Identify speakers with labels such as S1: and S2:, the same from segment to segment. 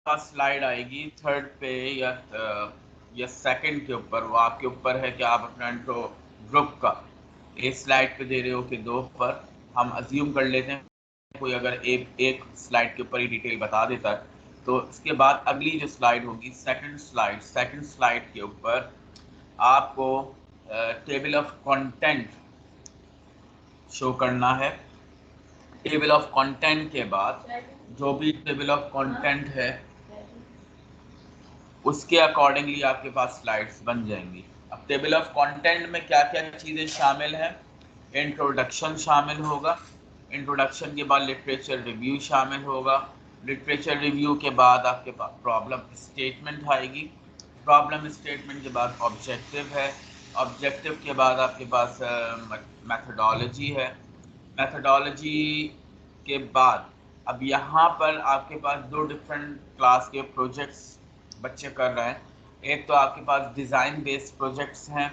S1: पास slide आएगी third पे या सेकंड के ऊपर, वो आपके ऊपर है कि आप अपना इंट्रो ग्रुप का एक स्लाइड पे दे रहे हो कि दो पर। हम अज्यूम कर लेते हैं कोई अगर एक एक स्लाइड के ऊपर ही डिटेल बता देता है, तो इसके बाद अगली जो स्लाइड होगी सेकंड स्लाइड के ऊपर आपको टेबल ऑफ कंटेंट शो करना है। टेबल ऑफ कंटेंट के बाद जो भी टेबल ऑफ कंटेंट है उसके अकॉर्डिंगली आपके पास स्लाइड्स बन जाएंगी। अब टेबल ऑफ कंटेंट में क्या क्या चीज़ें शामिल हैं? इंट्रोडक्शन शामिल होगा, इंट्रोडक्शन के बाद लिटरेचर रिव्यू शामिल होगा, लिटरेचर रिव्यू के बाद आपके पास प्रॉब्लम स्टेटमेंट आएगी, प्रॉब्लम स्टेटमेंट के बाद ऑब्जेक्टिव है, ऑब्जेक्टिव के बाद आपके पास मैथडोलॉजी है, मैथडोलॉजी के बाद अब यहाँ पर आपके पास दो डिफरेंट क्लास के प्रोजेक्ट्स बच्चे कर रहे हैं। एक तो आपके पास डिज़ाइन बेस्ड प्रोजेक्ट्स हैं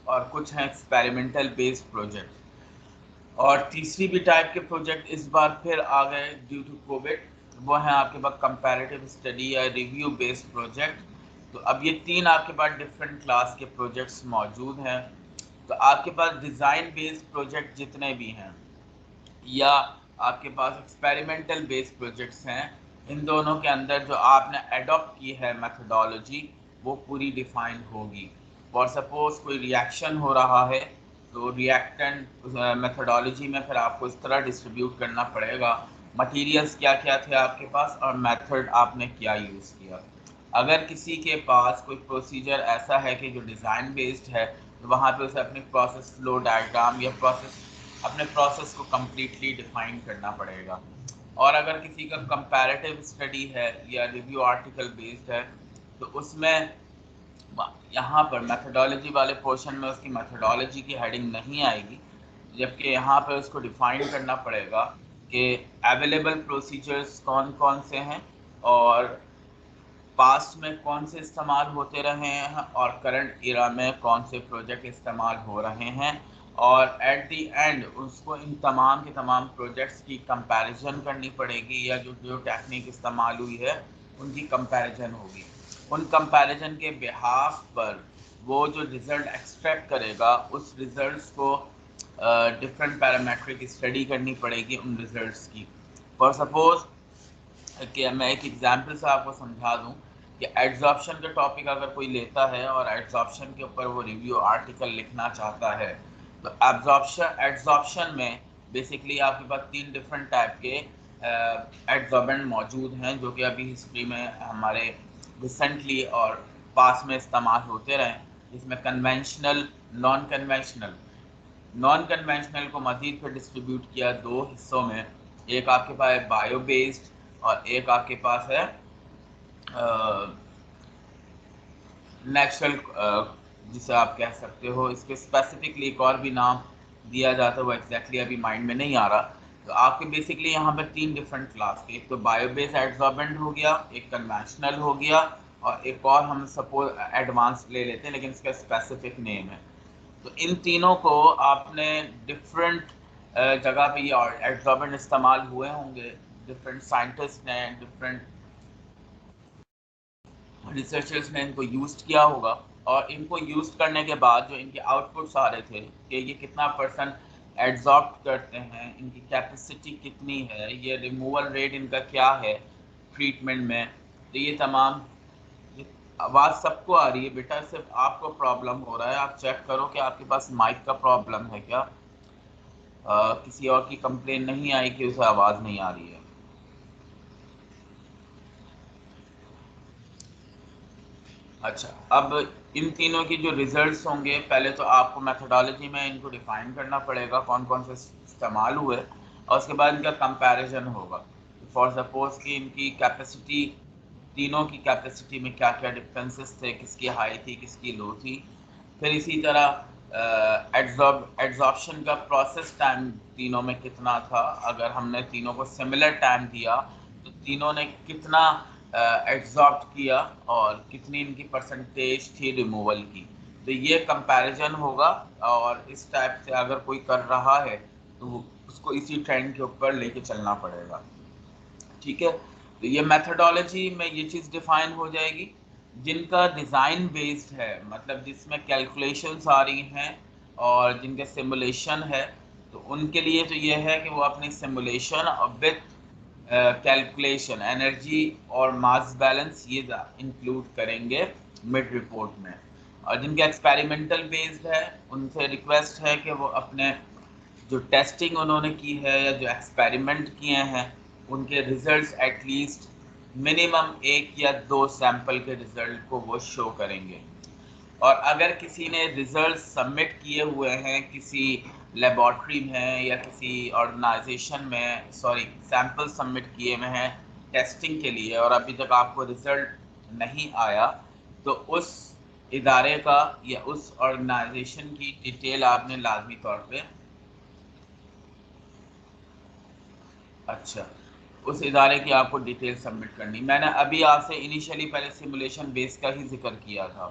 S1: और कुछ हैं एक्सपेरिमेंटल बेस्ड प्रोजेक्ट। और तीसरी भी टाइप के प्रोजेक्ट इस बार फिर आ गए ड्यू टू कोविड, वो हैं आपके पास कंपैरेटिव स्टडी या रिव्यू बेस्ड प्रोजेक्ट। तो अब ये तीन आपके पास डिफरेंट क्लास के प्रोजेक्ट्स मौजूद हैं। तो आपके पास डिज़ाइन बेस्ड प्रोजेक्ट जितने भी हैं या आपके पास एक्सपेरिमेंटल बेस्ड प्रोजेक्ट्स हैं, इन दोनों के अंदर जो आपने अडॉप्ट की है मेथडोलॉजी वो पूरी डिफाइन होगी। फॉर सपोज कोई रिएक्शन हो रहा है तो रिएक्टेंट मेथडोलॉजी में फिर आपको इस तरह डिस्ट्रीब्यूट करना पड़ेगा, मटेरियल्स क्या क्या थे आपके पास और मेथड आपने क्या यूज़ किया। अगर किसी के पास कोई प्रोसीजर ऐसा है कि जो डिज़ाइन बेस्ड है, तो वहाँ पे उसे अपनी प्रोसेस फ्लो डायग्राम या अपने प्रोसेस को कम्प्लीटली डिफाइन करना पड़ेगा। और अगर किसी का कंपैरेटिव स्टडी है या रिव्यू आर्टिकल बेस्ड है, तो उसमें यहाँ पर मेथडोलॉजी वाले पोर्शन में उसकी मेथडोलॉजी की हेडिंग नहीं आएगी, जबकि यहाँ पर उसको डिफाइन करना पड़ेगा कि अवेलेबल प्रोसीजर्स कौन कौन से हैं और पास्ट में कौन से इस्तेमाल होते रहे हैं और करंट इरा में कौन से प्रोजेक्ट इस्तेमाल हो रहे हैं। और एट दी एंड उसको इन तमाम के तमाम प्रोजेक्ट्स की कंपैरिजन करनी पड़ेगी या जो जो टेक्निक इस्तेमाल हुई है उनकी कंपैरिजन होगी। उन कंपैरिजन के बिहाफ पर वो जो रिज़ल्ट एक्सट्रैक्ट करेगा उस रिज़ल्ट्स को डिफरेंट पैरामेट्रिक स्टडी करनी पड़ेगी उन रिज़ल्ट्स की। फॉर सपोज कि मैं एक एग्जांपल से आपको समझा दूं कि एड्जॉर्प्शन का टॉपिक अगर कोई लेता है और एड्जॉर्प्शन के ऊपर वो रिव्यू आर्टिकल लिखना चाहता है, तो एड्जॉर्प्शन में बेसिकली आपके पास तीन डिफरेंट टाइप के एड्जॉर्बेंट मौजूद हैं जो कि अभी हिस्ट्री में हमारे रिसेंटली और पास में इस्तेमाल होते रहे, जिसमें conventional, non conventional. Non conventional को मजीद फिर डिस्ट्रीब्यूट किया दो हिस्सों में, एक आपके पास है बायो बेस्ड और एक आपके पास है नेचुरल, जिसे आप कह सकते हो। इसके स्पेसिफिकली एक और भी नाम दिया जाता है, वो एग्जैक्टली अभी माइंड में नहीं आ रहा। तो आपके बेसिकली यहाँ पर तीन डिफरेंट क्लास के, एक तो बायो बेस्ड एड्जॉर्बेंट हो गया, एक कन्वेंशनल हो गया और एक और हम सपोज एडवांस ले लेते हैं लेकिन इसका स्पेसिफिक नेम है। तो इन तीनों को आपने डिफरेंट जगह पे ये एड्जॉर्बेंट इस्तेमाल हुए होंगे, डिफरेंट साइंटिस्ट ने, डिफरेंट रिसर्चर्स ने इनको यूज़ किया होगा। और इनको यूज़ करने के बाद जो इनके आउटपुट्स आ रहे थे कि ये कितना परसेंट एड्जॉर्ब करते हैं, इनकी कैपेसिटी कितनी है, ये रिमूवल रेट इनका क्या है ट्रीटमेंट में, तो ये तमाम। आवाज़ सबको आ रही है बेटा, सिर्फ आपको प्रॉब्लम हो रहा है। आप चेक करो कि आपके पास माइक का प्रॉब्लम है क्या। किसी और की कंप्लेन नहीं आई कि उसे आवाज़ नहीं आ रही है। अच्छा, अब इन तीनों की जो रिजल्ट्स होंगे, पहले तो आपको मेथोडोलॉजी में इनको डिफाइन करना पड़ेगा कौन कौन से इस्तेमाल हुए और उसके बाद इनका कंपैरिजन होगा। फॉर सपोज कि इनकी कैपेसिटी, तीनों की कैपेसिटी में क्या क्या डिफरेंसेस थे, किसकी हाई थी किसकी लो थी। फिर इसी तरह एड्जॉर्प्शन का प्रोसेस टाइम तीनों में कितना था, अगर हमने तीनों को सिमिलर टाइम दिया तो तीनों ने कितना एड्जॉर्ब किया और कितनी इनकी परसेंटेज थी रिमूवल की। तो ये कंपैरिजन होगा और इस टाइप से अगर कोई कर रहा है तो उसको इसी ट्रेंड के ऊपर लेके चलना पड़ेगा। ठीक है। तो ये मेथडोलॉजी में ये चीज़ डिफाइन हो जाएगी। जिनका डिज़ाइन बेस्ड है, मतलब जिसमें कैलकुलेशंस आ रही हैं और जिनके सिमुलेशन है, तो उनके लिए तो ये है कि वो अपनी सिमुलेशन विद कैलकुलेशन एनर्जी और मास बैलेंस ये इंक्लूड करेंगे मिड रिपोर्ट में। और जिनके एक्सपेरिमेंटल बेस्ड है उनसे रिक्वेस्ट है कि वो अपने जो टेस्टिंग उन्होंने की है या जो एक्सपेरिमेंट किए हैं उनके रिजल्ट्स एटलीस्ट मिनिमम 1 या 2 सैंपल के रिजल्ट को वो शो करेंगे। और अगर किसी ने रिजल्ट सबमिट किए हुए हैं किसी लेबॉर्ट्री में या किसी ऑर्गेनाइजेशन में, सॉरी सैंपल सबमिट किए हुए हैं टेस्टिंग के लिए और अभी तक आपको रिजल्ट नहीं आया, तो उस इदारे का या उस ऑर्गेनाइजेशन की डिटेल आपने लाजमी तौर पे, अच्छा, उस इदारे की आपको डिटेल सबमिट करनी। मैंने अभी आपसे इनिशियली पहले सिमुलेशन बेस का ही जिक्र किया था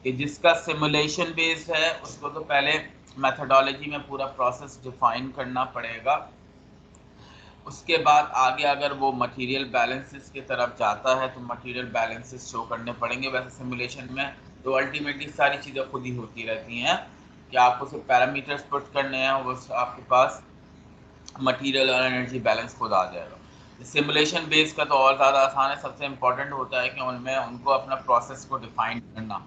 S1: कि जिसका सिमुलेशन बेस्ड है उसको तो पहले मेथडोलॉजी में पूरा प्रोसेस डिफाइन करना पड़ेगा। उसके बाद आगे अगर वो मटेरियल बैलेंसेस की तरफ जाता है तो मटेरियल बैलेंसेस शो करने पड़ेंगे। वैसे सिमुलेशन में तो अल्टीमेटली सारी चीज़ें खुद ही होती रहती हैं कि आपको सिर्फ पैरामीटर्स पुट करने हैं, वो आपके पास मटेरियल और एनर्जी बैलेंस खुद आ जाएगा। सिमुलेशन बेस का तो और ज़्यादा आसान है। सबसे इम्पोर्टेंट होता है कि उनमें उनको अपना प्रोसेस को डिफाइन करना।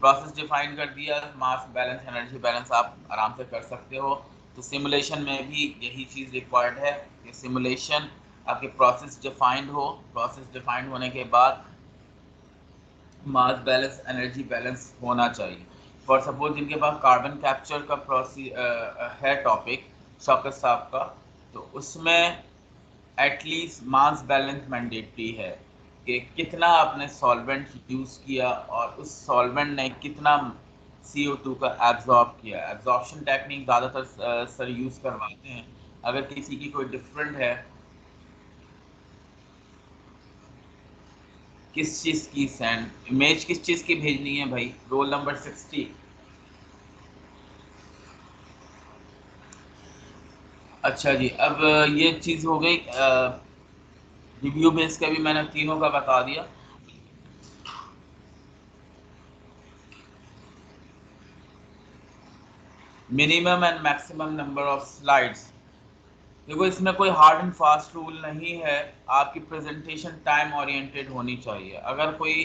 S1: प्रोसेस डिफाइन कर दिया, मास बैलेंस एनर्जी बैलेंस आप आराम से कर सकते हो। तो सिमुलेशन में भी यही चीज़ रिक्वायर्ड है कि सिमुलेशन आपके प्रोसेस डिफाइंड हो, प्रोसेस डिफाइंड होने के बाद मास बैलेंस एनर्जी बैलेंस होना चाहिए। फॉर सपोज जिनके पास कार्बन कैप्चर का है टॉपिक शौकत साहब का, तो उसमें एटलीस्ट मास बैलेंस मैंडेटरी है कि कितना आपने सॉल्वेंट यूज़ किया और उस सॉल्वेंट ने कितना CO2 का एब्जॉर्ब किया। एब्जॉर्प्शन टेक्निक ज़्यादातर सर यूज़ करवाते हैं। अगर किसी की कोई डिफरेंट है, किस चीज़ की सेंड इमेज किस चीज़ की भेजनी है भाई? Roll number 60। अच्छा जी, अब ये चीज़ हो गई। रिव्यू बेस का भी मैंने तीनों का बता दिया। Minimum and maximum number of slides, देखो इसमें कोई हार्ड एंड फास्ट रूल नहीं है। आपकी प्रेजेंटेशन टाइम ओरिएंटेड होनी चाहिए। अगर कोई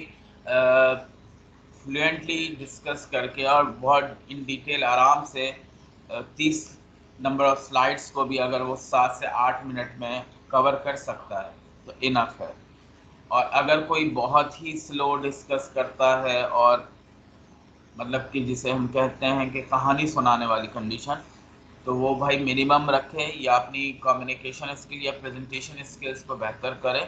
S1: फ्लुएंटली डिस्कस करके और बहुत इन डिटेल आराम से 30 नंबर ऑफ स्लाइड्स को भी अगर वो 7 से 8 मिनट में कवर कर सकता है तो इनफ है। और अगर कोई बहुत ही स्लो डिस्कस करता है और मतलब कि जिसे हम कहते हैं कि कहानी सुनाने वाली कंडीशन, तो वो भाई मिनिमम रखे या अपनी कम्युनिकेशन स्किल या प्रेजेंटेशन स्किल्स को बेहतर करे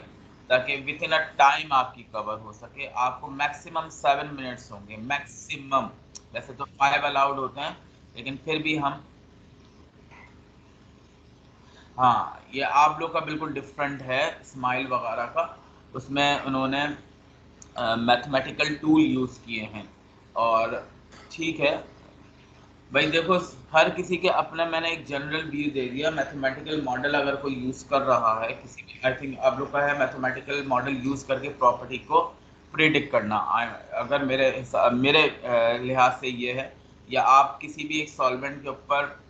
S1: ताकि विद इन अ टाइम आपकी कवर हो सके। आपको मैक्सिमम 7 मिनट्स होंगे मैक्सिमम। वैसे तो 5 अलाउड होते हैं लेकिन फिर भी हम, हाँ ये आप लोग का बिल्कुल डिफरेंट है स्माइल वगैरह का। उसमें उन्होंने मैथमेटिकल टूल यूज़ किए हैं और ठीक है भाई। देखो हर किसी के अपना, मैंने एक जनरल व्यू दे दिया। मैथमेटिकल मॉडल अगर कोई यूज़ कर रहा है किसी भी, आई थिंक आप लोग का है मैथमेटिकल मॉडल यूज़ करके प्रॉपर्टी को प्रिडिक्ट करना। अगर मेरे लिहाज से ये है, या आप किसी भी एक सॉल्वेंट के ऊपर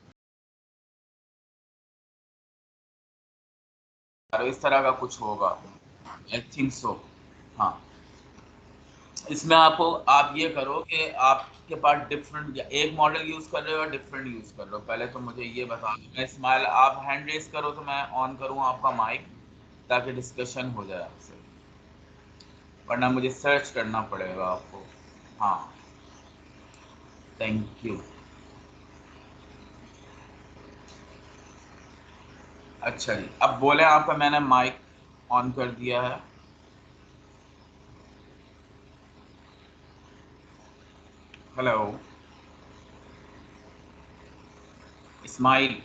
S1: इस तरह का कुछ होगा, आई थिंक सो। हाँ, इसमें आपको आप ये करो कि आपके पास डिफरेंट, एक मॉडल यूज कर रहे हो या डिफरेंट यूज कर रहे हो, पहले तो मुझे ये बता दो। मैं स्माइल, आप हैंड रेस करो तो मैं ऑन करूँ आपका माइक ताकि डिस्कशन हो जाए आपसे, वरना मुझे सर्च करना पड़ेगा आपको। हाँ, थैंक यू। अच्छा जी, अब बोले आपका मैंने माइक ऑन कर दिया है। हेलो इस्माइल।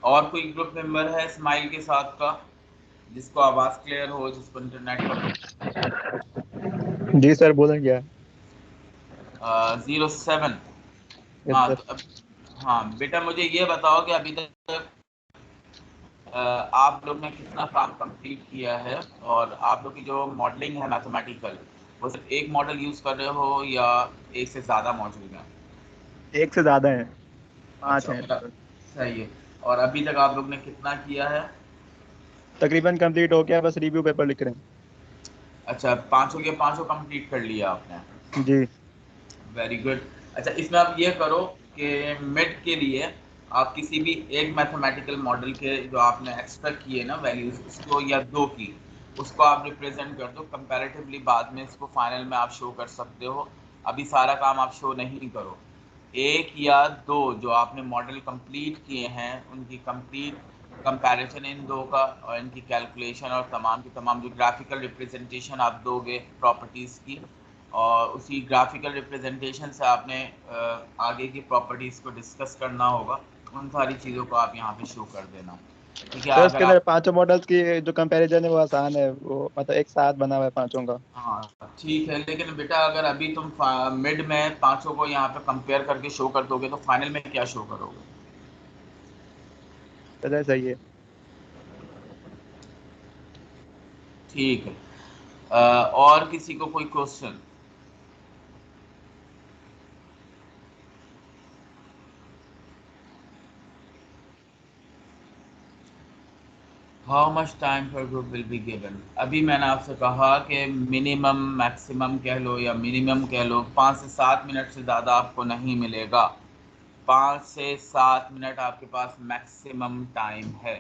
S1: और कोई ग्रुप मेंबर है इस्माइल के साथ का जिसको आवाज़ क्लियर हो, जिसको इंटरनेट का
S2: जी सर, बोलें क्या?
S1: 07।
S2: यस
S1: हाँ
S2: सर।
S1: तो अब हाँ बेटा, मुझे ये बताओ कि अभी तक आप लोग ने कितना काम कंप्लीट किया है, और आप लोग की जो मॉडलिंग है मैथमेटिकल, वो सिर्फ एक मॉडल यूज कर रहे हो या एक से ज्यादा मौजूद है?
S2: एक से ज्यादा है, 5
S1: अच्छा
S2: हैं
S1: मेरा
S2: टोटल।
S1: सही है। और अभी तक आप लोग ने कितना किया है?
S2: तकरीबन कंप्लीट हो गया, बस रिव्यू पेपर लिख रहे
S1: अच्छा, पांचों के पांचों कंप्लीट कर लिया आपने?
S2: हैं जी।
S1: Very good. अच्छा, इसमें आप ये करो कि मिड के लिए आप किसी भी एक मैथमेटिकल मॉडल के जो आपने एक्सपेक्ट किए ना वैल्यूज, उसको या दो की, उसको आप रिप्रेजेंट कर दो कंपैरेटिवली। बाद में इसको फाइनल में आप शो कर सकते हो, अभी सारा काम आप शो नहीं करो। एक या दो जो आपने मॉडल कंप्लीट किए हैं उनकी कंप्लीट कंपैरिजन इन दो का, और इनकी कैलकुलेशन और तमाम की तमाम जो ग्राफिकल रिप्रेजेंटेशन आप दोगे प्रॉपर्टीज़ की, और उसी ग्राफिकल रिप्रेजेंटेशन से आपने आगे की प्रॉपर्टीज़ को डिस्कस करना होगा। उन सारी चीज़ों को आप यहाँ पे शो कर देना। ठीक है,
S2: सर
S1: अगर
S2: उसके अंदर
S1: आप,
S2: पांचों मॉडल्स की जो कंपैरिजन है वो आसान है, वो मतलब एक साथ बना हुआ है पांचों का।
S1: हाँ ठीक है, लेकिन बेटा अगर अभी तुम मिड में पांचों को यहाँ पे कंपेयर करके शो कर दोगे तो फाइनल में क्या शो करोगे?
S2: चलिए सही है।
S1: ठीक है। और किसी को कोई question? How much time for group will be given? अभी मैंने आपसे कहा कि मिनिमम मैक्सिमम कह लो या मिनिमम कह लो, 5 से 7 मिनट से ज़्यादा आपको नहीं मिलेगा। 5 से 7 मिनट आपके पास मैक्सिमम टाइम है,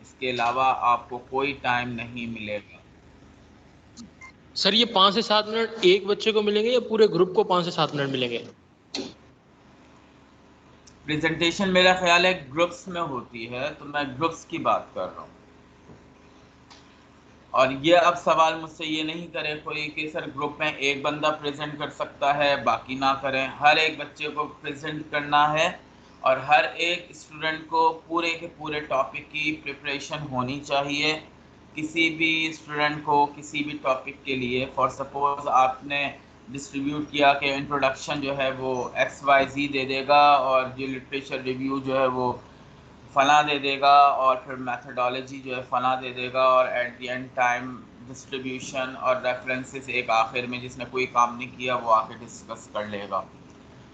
S1: इसके अलावा आपको कोई टाइम नहीं मिलेगा।
S3: सर ये 5 से 7 मिनट एक बच्चे को मिलेंगे या पूरे ग्रुप को 5 से 7 मिनट मिलेंगे?
S1: प्रेजेंटेशन मेरा ख्याल है ग्रुप्स में होती है, तो मैं ग्रुप्स की बात कर रहा हूँ। और ये अब सवाल मुझसे ये नहीं करे कोई कि सर ग्रुप में एक बंदा प्रेजेंट कर सकता है बाकी ना करें। हर एक बच्चे को प्रेजेंट करना है, और हर एक स्टूडेंट को पूरे के पूरे टॉपिक की प्रिपरेशन होनी चाहिए। किसी भी स्टूडेंट को किसी भी टॉपिक के लिए, फॉर सपोज आपने डिस्ट्रीब्यूट किया कि इंट्रोडक्शन जो है वो XYZ दे देगा, और जो लिटरेचर रिव्यू जो है वो फला दे देगा, और फिर मेथडोलॉजी जो है फला दे देगा, और at the end time distribution और रेफरेंसेस एक आखिर में जिसने कोई काम नहीं किया वो आके डिस्कस कर लेगा।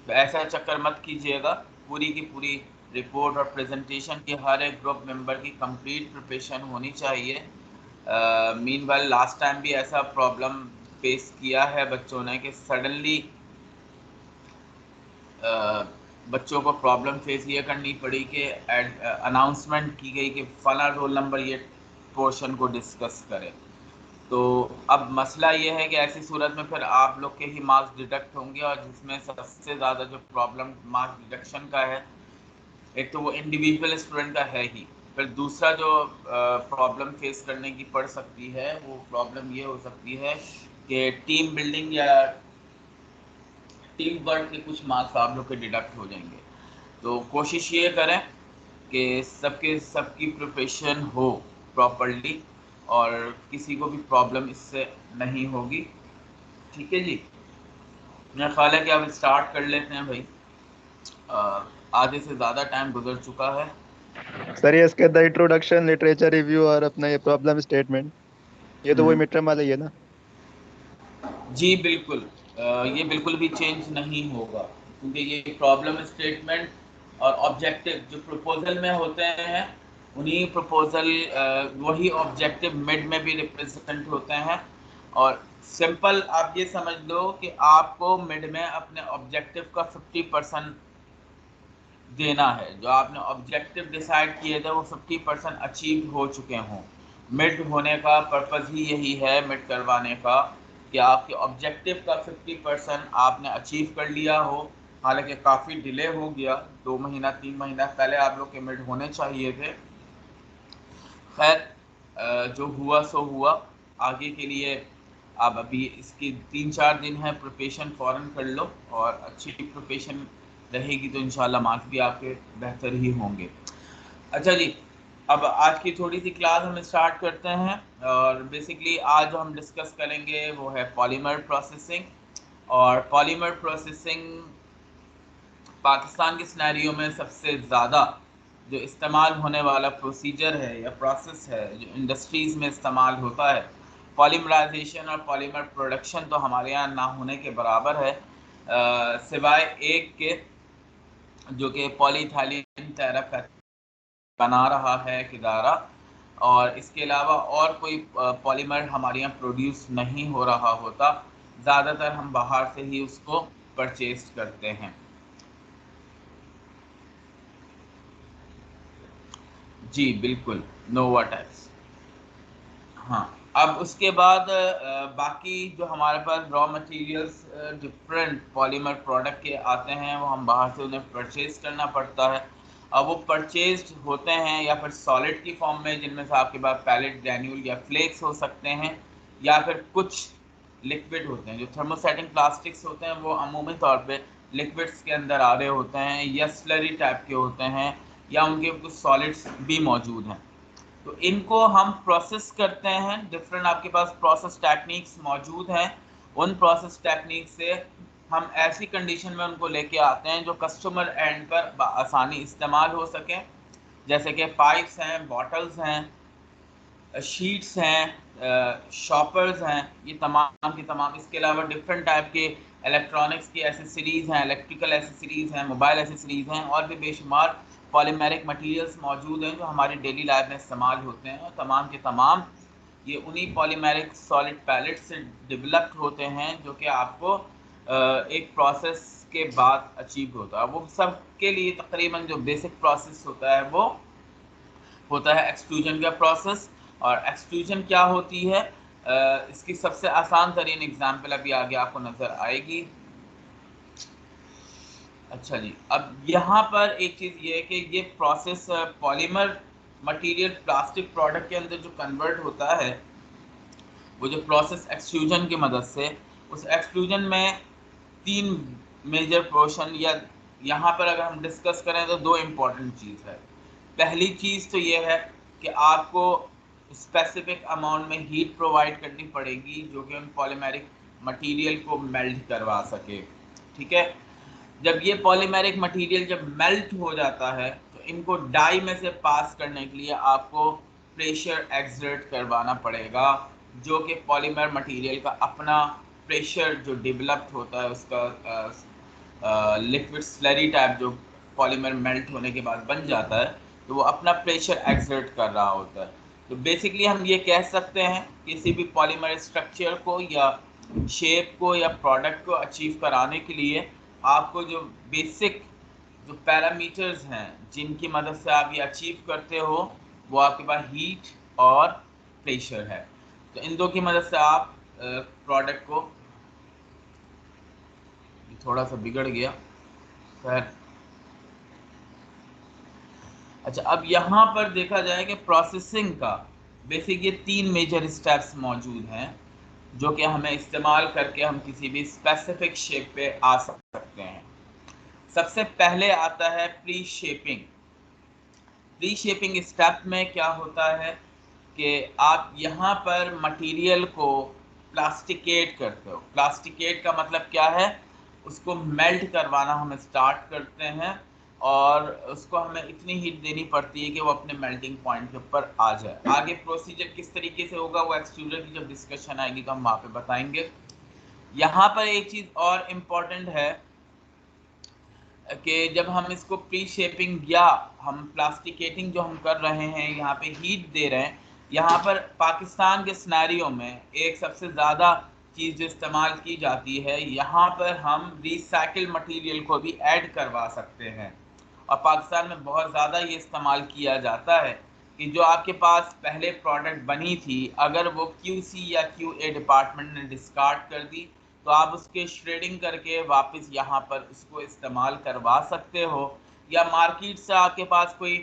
S1: तो ऐसा चक्कर मत कीजिएगा। पूरी की पूरी रिपोर्ट और प्रेजेंटेशन की हर एक ग्रुप मेंबर की कंप्लीट प्रिपरेशन होनी चाहिए। मीनवाइल लास्ट टाइम भी ऐसा प्रॉब्लम फेस किया है बच्चों ने कि सडनली बच्चों को प्रॉब्लम फेस ये करनी पड़ी कि अनाउंसमेंट की गई कि फला रोल नंबर ये पोर्शन को डिस्कस करे। तो अब मसला ये है कि ऐसी सूरत में फिर आप लोग के ही मार्क्स डिडक्ट होंगे, और जिसमें सबसे ज़्यादा जो प्रॉब्लम मार्क्स डिडक्शन का है, एक तो वो इंडिविजुअल स्टूडेंट का है ही, फिर दूसरा जो प्रॉब्लम फेस करने की पड़ सकती है वो प्रॉब्लम ये हो सकती है कि टीम बिल्डिंग या टीम वर्क के कुछ मार्क्स आप लोग के डिडक्ट हो जाएंगे। तो कोशिश ये करें कि सबकी प्रिपरेशन हो प्रॉपरली, और किसी को भी प्रॉब्लम इससे नहीं होगी। ठीक है जी, मेरा ख्याल है कि अब स्टार्ट कर लेते हैं भाई। आधे से ज़्यादा टाइम गुजर चुका है।
S2: सर ये इसके अंदर इंट्रोडक्शन, लिटरेचर रिव्यू और अपना ये प्रॉब्लम स्टेटमेंट, ये तो वही
S1: हम्म,
S2: मिड टर्म वाला ही है ना?
S1: जी बिल्कुल। ये बिल्कुल भी चेंज नहीं होगा, क्योंकि ये प्रॉब्लम स्टेटमेंट और ऑब्जेक्टिव जो प्रपोजल में होते हैं, उन्हीं प्रपोजल वही ऑब्जेक्टिव मिड में भी रिप्रेजेंट होते हैं। और सिंपल आप ये समझ लो कि आपको मिड में अपने ऑब्जेक्टिव का 50% देना है। जो आपने ऑब्जेक्टिव डिसाइड किए थे वो 50% अचीव हो चुके हों। मिड होने का पर्पज़ ही यही है, मिड करवाने का, कि आपके ऑब्जेक्टिव का 50% आपने अचीव कर लिया हो। हालांकि काफ़ी डिले हो गया, 2 महीना 3 महीना पहले आप लोग के मिड होने चाहिए थे। खैर, जो हुआ सो हुआ। आगे के लिए आप अभी इसकी 3-4 दिन है, प्रिपरेशन फ़ौरन कर लो, और अच्छी प्रिपरेशन रहेगी तो इंशाल्लाह मार्क्स भी आपके बेहतर ही होंगे। अच्छा जी, अब आज की थोड़ी सी क्लास हम स्टार्ट करते हैं। और बेसिकली आज जो हम डिस्कस करेंगे वो है पॉलीमर प्रोसेसिंग। और पॉलीमर प्रोसेसिंग पाकिस्तान के सिनेरियो में सबसे ज़्यादा जो इस्तेमाल होने वाला प्रोसीजर है या प्रोसेस है जो इंडस्ट्रीज़ में इस्तेमाल होता है, पॉलीमराइजेशन और पॉलीमर प्रोडक्शन तो हमारे यहाँ ना होने के बराबर है, सिवाय एक के जो कि पॉलीइथाइलिन टेराफेथ बना रहा है एक इदारा, और इसके अलावा और कोई पॉलीमर हमारे यहाँ प्रोड्यूस नहीं हो रहा होता। ज़्यादातर हम बाहर से ही उसको परचेज करते हैं। जी बिल्कुल, नोवा टैक्स। हाँ, अब उसके बाद बाकी जो हमारे पास raw materials different polymer product के आते हैं, वो हम बाहर से उन्हें परचेज करना पड़ता है। अब वो परचेज होते हैं या फिर सॉलिड की फॉर्म में, जिनमें से आपके पास पैलेट, ग्रैन्यूल या फ्लेक्स हो सकते हैं, या फिर कुछ लिक्विड होते हैं। जो थर्मोसेटिंग प्लास्टिक्स होते हैं वो अमूमी तौर पे लिक्विड्स के अंदर आ रहे होते हैं, या स्लरी टाइप के होते हैं, या उनके कुछ सॉलिड्स भी मौजूद हैं। तो इनको हम प्रोसेस करते हैं। डिफरेंट आपके पास प्रोसेस टेक्निक्स मौजूद हैं। उन प्रोसेस टेक्निक से हम ऐसी कंडीशन में उनको लेके आते हैं जो कस्टमर एंड पर आसानी इस्तेमाल हो सके, जैसे कि पाइप्स हैं, बॉटल्स हैं, शीट्स हैं, शॉपर्स हैं, ये तमाम की तमाम। इसके अलावा डिफरेंट टाइप के इलेक्ट्रॉनिक्स की एसेसरीज़ हैं, इलेक्ट्रिकल एसेसरीज़ हैं, मोबाइल एसेसरीज़ हैं, और भी बेशुमार पॉलीमेरिक मटेरियल्स मौजूद हैं जो हमारी डेली लाइफ में इस्तेमाल होते हैं। और तमाम के तमाम ये उन्हीं पॉलीमेरिक सॉलिड पैलेट से डेवलप्ड होते हैं जो कि आपको एक प्रोसेस के बाद अचीव होता है। वो सब के लिए तकरीबन जो बेसिक प्रोसेस होता है वो होता है एक्सट्रूजन का प्रोसेस। और एक्सट्रूजन क्या होती है, इसकी सबसे आसान तरीन एग्जांपल अभी आगे आपको नज़र आएगी। अच्छा जी, अब यहाँ पर एक चीज़ ये है कि ये process polymer material plastic product के अंदर जो कन्वर्ट होता है, वो जो प्रोसेस एक्सट्रूजन की मदद से, उस एक्सट्रूजन में 3 मेजर पोर्शन, या यहाँ पर अगर हम डिस्कस करें तो 2 इम्पॉर्टेंट चीज़ है। पहली चीज़ तो ये है कि आपको स्पेसिफिक अमाउंट में हीट प्रोवाइड करनी पड़ेगी जो कि उन पॉलीमेरिक मटेरियल को मेल्ट करवा सके। ठीक है, जब ये पॉलीमेरिक मटेरियल जब मेल्ट हो जाता है तो इनको डाई में से पास करने के लिए आपको प्रेशर एक्सर्ट करवाना पड़ेगा, जो कि पॉलीमर मटेरियल का अपना प्रेशर जो डेवलप्ड होता है उसका लिक्विड स्लरी टाइप जो पॉलीमर मेल्ट होने के बाद बन जाता है, तो वो अपना प्रेशर एक्सर्ट कर रहा होता है। तो बेसिकली हम ये कह सकते हैं किसी भी पॉलीमर स्ट्रक्चर को या शेप को या प्रोडक्ट को अचीव कराने के लिए आपको जो बेसिक जो पैरामीटर्स हैं जिनकी मदद से आप ये अचीव करते हो, वो आपके पास हीट और प्रेशर है। तो इन दो की मदद से आप प्रोडक्ट को, थोड़ा सा बिगड़ गया खैर। अच्छा, अब यहाँ पर देखा जाए कि प्रोसेसिंग का बेसिक ये 3 मेजर स्टेप्स मौजूद हैं जो कि हमें इस्तेमाल करके हम किसी भी स्पेसिफिक शेप पे आ सकते हैं। सबसे पहले आता है pre shaping. Pre shaping step में क्या होता है कि आप यहाँ पर मटेरियल को प्लास्टिकेट करते हो। प्लास्टिकेट का मतलब क्या है, उसको मेल्ट करवाना हम स्टार्ट करते हैं, और उसको हमें इतनी हीट देनी पड़ती है कि वो अपने मेल्टिंग पॉइंट के ऊपर आ जाए। आगे प्रोसीजर किस तरीके से होगा वो एक्सट्रूडर की जब डिस्कशन आएगी तो हम वहाँ पे बताएंगे। यहाँ पर एक चीज़ और इम्पॉर्टेंट है कि जब हम इसको प्री शेपिंग या हम प्लास्टिकेटिंग जो हम कर रहे हैं, यहाँ पे हीट दे रहे हैं, यहाँ पर पाकिस्तान के सिनेरियो में एक सबसे ज़्यादा चीज़ जो इस्तेमाल की जाती है, यहाँ पर हम रिसाइकिल मटेरियल को भी ऐड करवा सकते हैं। और पाकिस्तान में बहुत ज़्यादा ये इस्तेमाल किया जाता है कि जो आपके पास पहले प्रोडक्ट बनी थी, अगर वो QC या QA डिपार्टमेंट ने डिस्कार्ड कर दी तो आप उसके श्रेडिंग करके वापस यहाँ पर उसको इस्तेमाल करवा सकते हो। या मार्केट से आपके पास कोई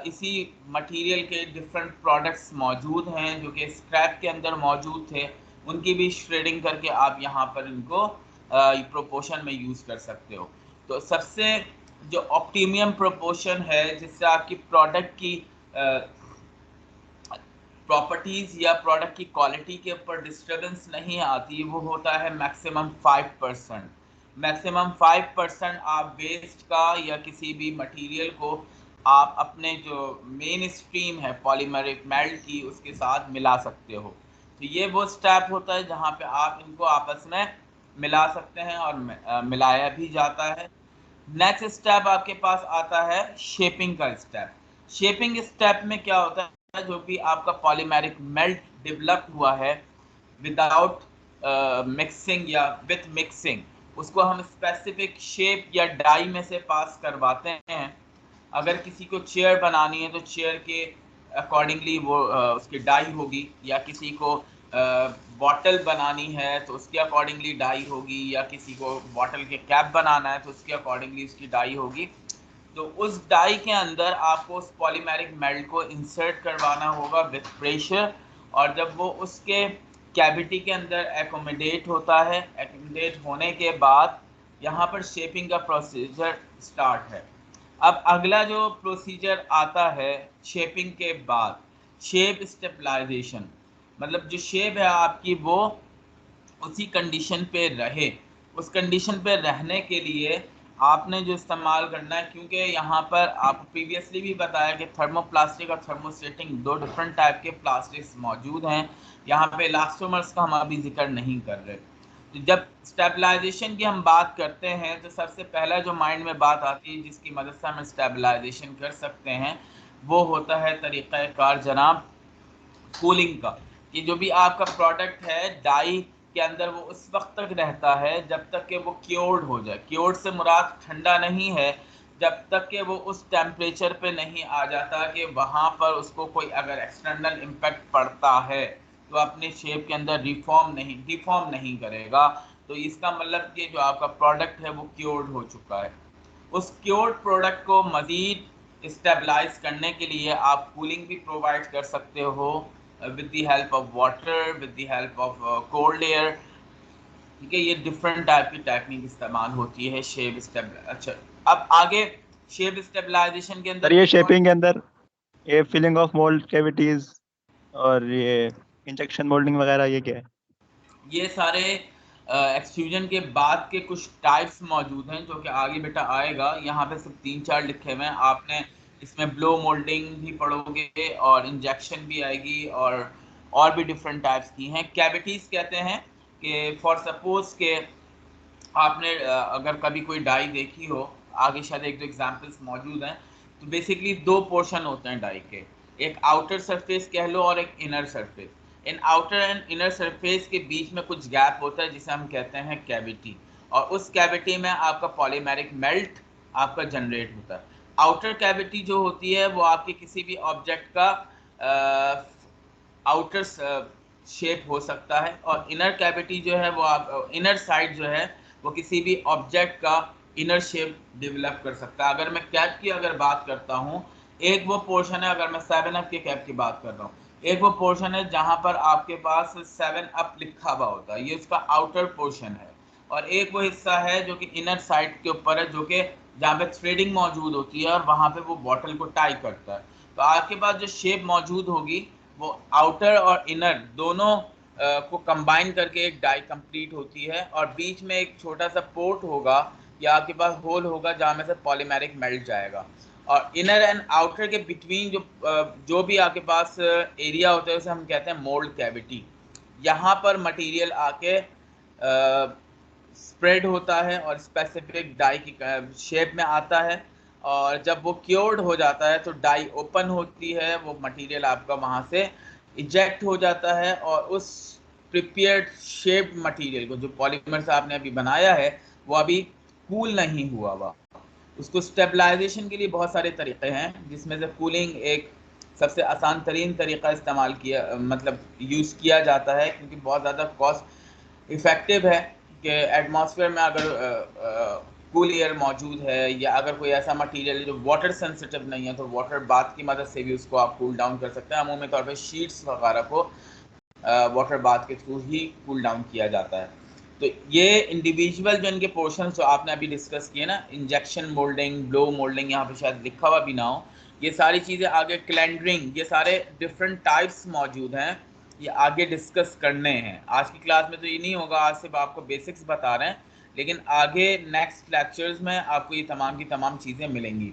S1: इसी मटेरियल के डिफरेंट प्रोडक्ट्स मौजूद हैं जो कि स्क्रैप के अंदर मौजूद थे, उनकी भी श्रेडिंग करके आप यहाँ पर इनको प्रोपोर्शन में यूज़ कर सकते हो। तो सबसे जो ऑप्टिमियम प्रोपोर्शन है जिससे आपकी प्रोडक्ट की प्रॉपर्टीज़ या प्रोडक्ट की क्वालिटी के ऊपर डिस्टर्बेंस नहीं आती, वो होता है मैक्सिमम 5%। मैक्सिमम 5% आप वेस्ट का या किसी भी मटेरियल को आप अपने जो मेन स्ट्रीम है पॉलीमरिक मेल्ट की उसके साथ मिला सकते हो। तो ये वो स्टेप होता है जहाँ पे आप इनको आपस में मिला सकते हैं और मिलाया भी जाता है। नेक्स्ट स्टेप आपके पास आता है शेपिंग का स्टेप। शेपिंग स्टेप में क्या होता है, जो भी आपका पॉलीमेरिक मेल्ट डेवलप हुआ है विदाउट मिक्सिंग या विथ मिक्सिंग, उसको हम स्पेसिफिक शेप या डाई में से पास करवाते हैं। अगर किसी को चेयर बनानी है तो चेयर के अकॉर्डिंगली वो उसकी डाई होगी, या किसी को बॉटल बनानी है तो उसके अकॉर्डिंगली डाई होगी, या किसी को बॉटल के कैप बनाना है तो उसके अकॉर्डिंगली उसकी डाई होगी। तो उस डाई के अंदर आपको उस पॉलीमेरिक मेल्ट को इंसर्ट करवाना होगा विथ प्रेशर, और जब वो उसके कैविटी के अंदर एकोमोडेट होता है, एकोमोडेट होने के बाद यहाँ पर शेपिंग का प्रोसीजर स्टार्ट है। अब अगला जो प्रोसीजर आता है शेपिंग के बाद, शेप स्टेबलाइजेशन, मतलब जो शेप है आपकी वो उसी कंडीशन पे रहे। उस कंडीशन पे रहने के लिए आपने जो इस्तेमाल करना है, क्योंकि यहाँ पर आपको प्रीवियसली भी बताया कि थर्मोप्लास्टिक और थर्मोसेटिंग दो डिफरेंट टाइप के प्लास्टिक्स मौजूद हैं। यहाँ पे इलास्टोमर्स का हम अभी जिक्र नहीं कर रहे। तो जब स्टेबलाइजेशन की हम बात करते हैं तो सबसे पहला जो माइंड में बात आती है जिसकी मदद से हम स्टेबलाइजेशन कर सकते हैं, वो होता है तरीक़ाकार जनाब कूलिंग का। कि जो भी आपका प्रोडक्ट है डाई के अंदर वो उस वक्त तक रहता है जब तक कि वो क्योर्ड हो जाए। क्योर्ड से मुराद ठंडा नहीं है, जब तक कि वो उस टेम्परेचर पे नहीं आ जाता कि वहाँ पर उसको कोई अगर एक्सटर्नल इम्पैक्ट पड़ता है तो अपने शेप के अंदर डिफॉर्म नहीं करेगा। तो इसका मतलब कि जो आपका प्रोडक्ट है वो क्योर्ड हो चुका है। उस क्योर्ड प्रोडक्ट को मज़ीद स्टेबलाइज करने के लिए आप कूलिंग भी प्रोवाइड कर सकते हो with the help of water, with the help of cold air। ठीक है, ये डिफरेंट टाइप की टेक्निक इस्तेमाल होती है शेप स्टेबल। अच्छा, अब आगे शेप स्टेबलाइजेशन के
S2: सर
S1: अंदर
S2: ये
S1: एक और
S2: शेपिंग के अंदर ये फिलिंग ऑफ मोल्ड कैविटीज और ये इंजेक्शन मोल्डिंग वगैरह ये क्या है?
S1: ये सारे एक्सट्रूजन के बाद के कुछ टाइप्स मौजूद हैं जो कि आगे बेटा आएगा। यहाँ पे सिर्फ 3-4 लिखे हुए हैं, आपने इसमें ब्लो मोल्डिंग भी पढ़ोगे और इंजेक्शन भी आएगी और भी डिफरेंट टाइप्स की हैं। कैविटीज़ कहते हैं कि फॉर सपोज के आपने अगर कभी कोई डाई देखी हो, आगे शायद एक दो एग्जांपल्स मौजूद हैं। तो बेसिकली दो पोर्शन होते हैं डाई के, एक आउटर सरफेस कह लो और एक inner surface. In outer and inner surface के बीच में कुछ गैप होता है जिसे हम कहते हैं कैविटी, और उस कैविटी में आपका पॉलीमेरिक मेल्ट आपका जनरेट होता है। आउटर कैविटी जो होती है वो आपके किसी भी ऑब्जेक्ट का आउटर शेप हो सकता है, और इनर कैविटी जो है वो आप इनर साइड जो है वो किसी भी ऑब्जेक्ट का इनर शेप डेवलप कर सकता है। अगर मैं कैप की अगर बात करता हूँ, एक वो पोर्शन है, अगर मैं 7 अप के कैप की बात कर रहा हूँ, एक वो पोर्शन है जहाँ पर आपके पास 7 अप लिखा हुआ होता है, ये उसका आउटर पोर्शन है। और एक वो हिस्सा है जो कि इनर साइड के ऊपर है, जो कि जहाँ पे थ्रेडिंग मौजूद होती है और वहाँ पे वो बॉटल को टाई करता है। तो आपके पास जो शेप मौजूद होगी वो आउटर और इनर दोनों को कंबाइन करके एक डाई कंप्लीट होती है, और बीच में एक छोटा सा पोर्ट होगा या आपके पास होल होगा जहाँ में से पॉलीमेरिक मेल्ट जाएगा। और इनर एंड आउटर के बिटवीन जो भी आपके पास एरिया होता है उसे हम कहते हैं मोल्ड कैविटी। यहाँ पर मटेरियल आके स्प्रेड होता है और स्पेसिफिक डाई की शेप में आता है, और जब वो क्योर्ड हो जाता है तो डाई ओपन होती है, वो मटेरियल आपका वहाँ से इजेक्ट हो जाता है, और उस प्रिपेयर्ड शेप्ड मटेरियल को जो पॉलीमर से आपने अभी बनाया है वो अभी कूल नहीं हुआ। उसको स्टेबलाइजेशन के लिए बहुत सारे तरीक़े हैं, जिसमें से कूलिंग एक सबसे आसान तरीन तरीक़ा इस्तेमाल किया मतलब यूज़ किया जाता है, क्योंकि बहुत ज़्यादा कॉस्ट इफ़ेक्टिव है कि एटमॉस्फेयर में अगर कूल एयर मौजूद है या अगर कोई ऐसा मटेरियल है जो वाटर सेंसिटिव नहीं है तो वाटर बाथ की मदद से भी उसको आप कूल डाउन कर सकते हैं। अमूमी तौर पे शीट्स वगैरह को वाटर बाथ के थ्रू ही कूल डाउन किया जाता है। तो ये इंडिविजुअल जो इनके पोर्शन जो आपने अभी डिस्कस किए ना, इंजेक्शन मोल्डिंग, ब्लो मोल्डिंग, यहाँ पे शायद लिखा हुआ भी ना हो, ये सारी चीज़ें आगे क्लेंडरिंग, ये सारे डिफरेंट टाइप्स मौजूद हैं, ये आगे डिस्कस करने हैं। आज की क्लास में तो ये नहीं होगा, आज सिर्फ आपको बेसिक्स बता रहे हैं, लेकिन आगे नेक्स्ट लेक्चर्स में आपको ये तमाम की तमाम चीज़ें मिलेंगी।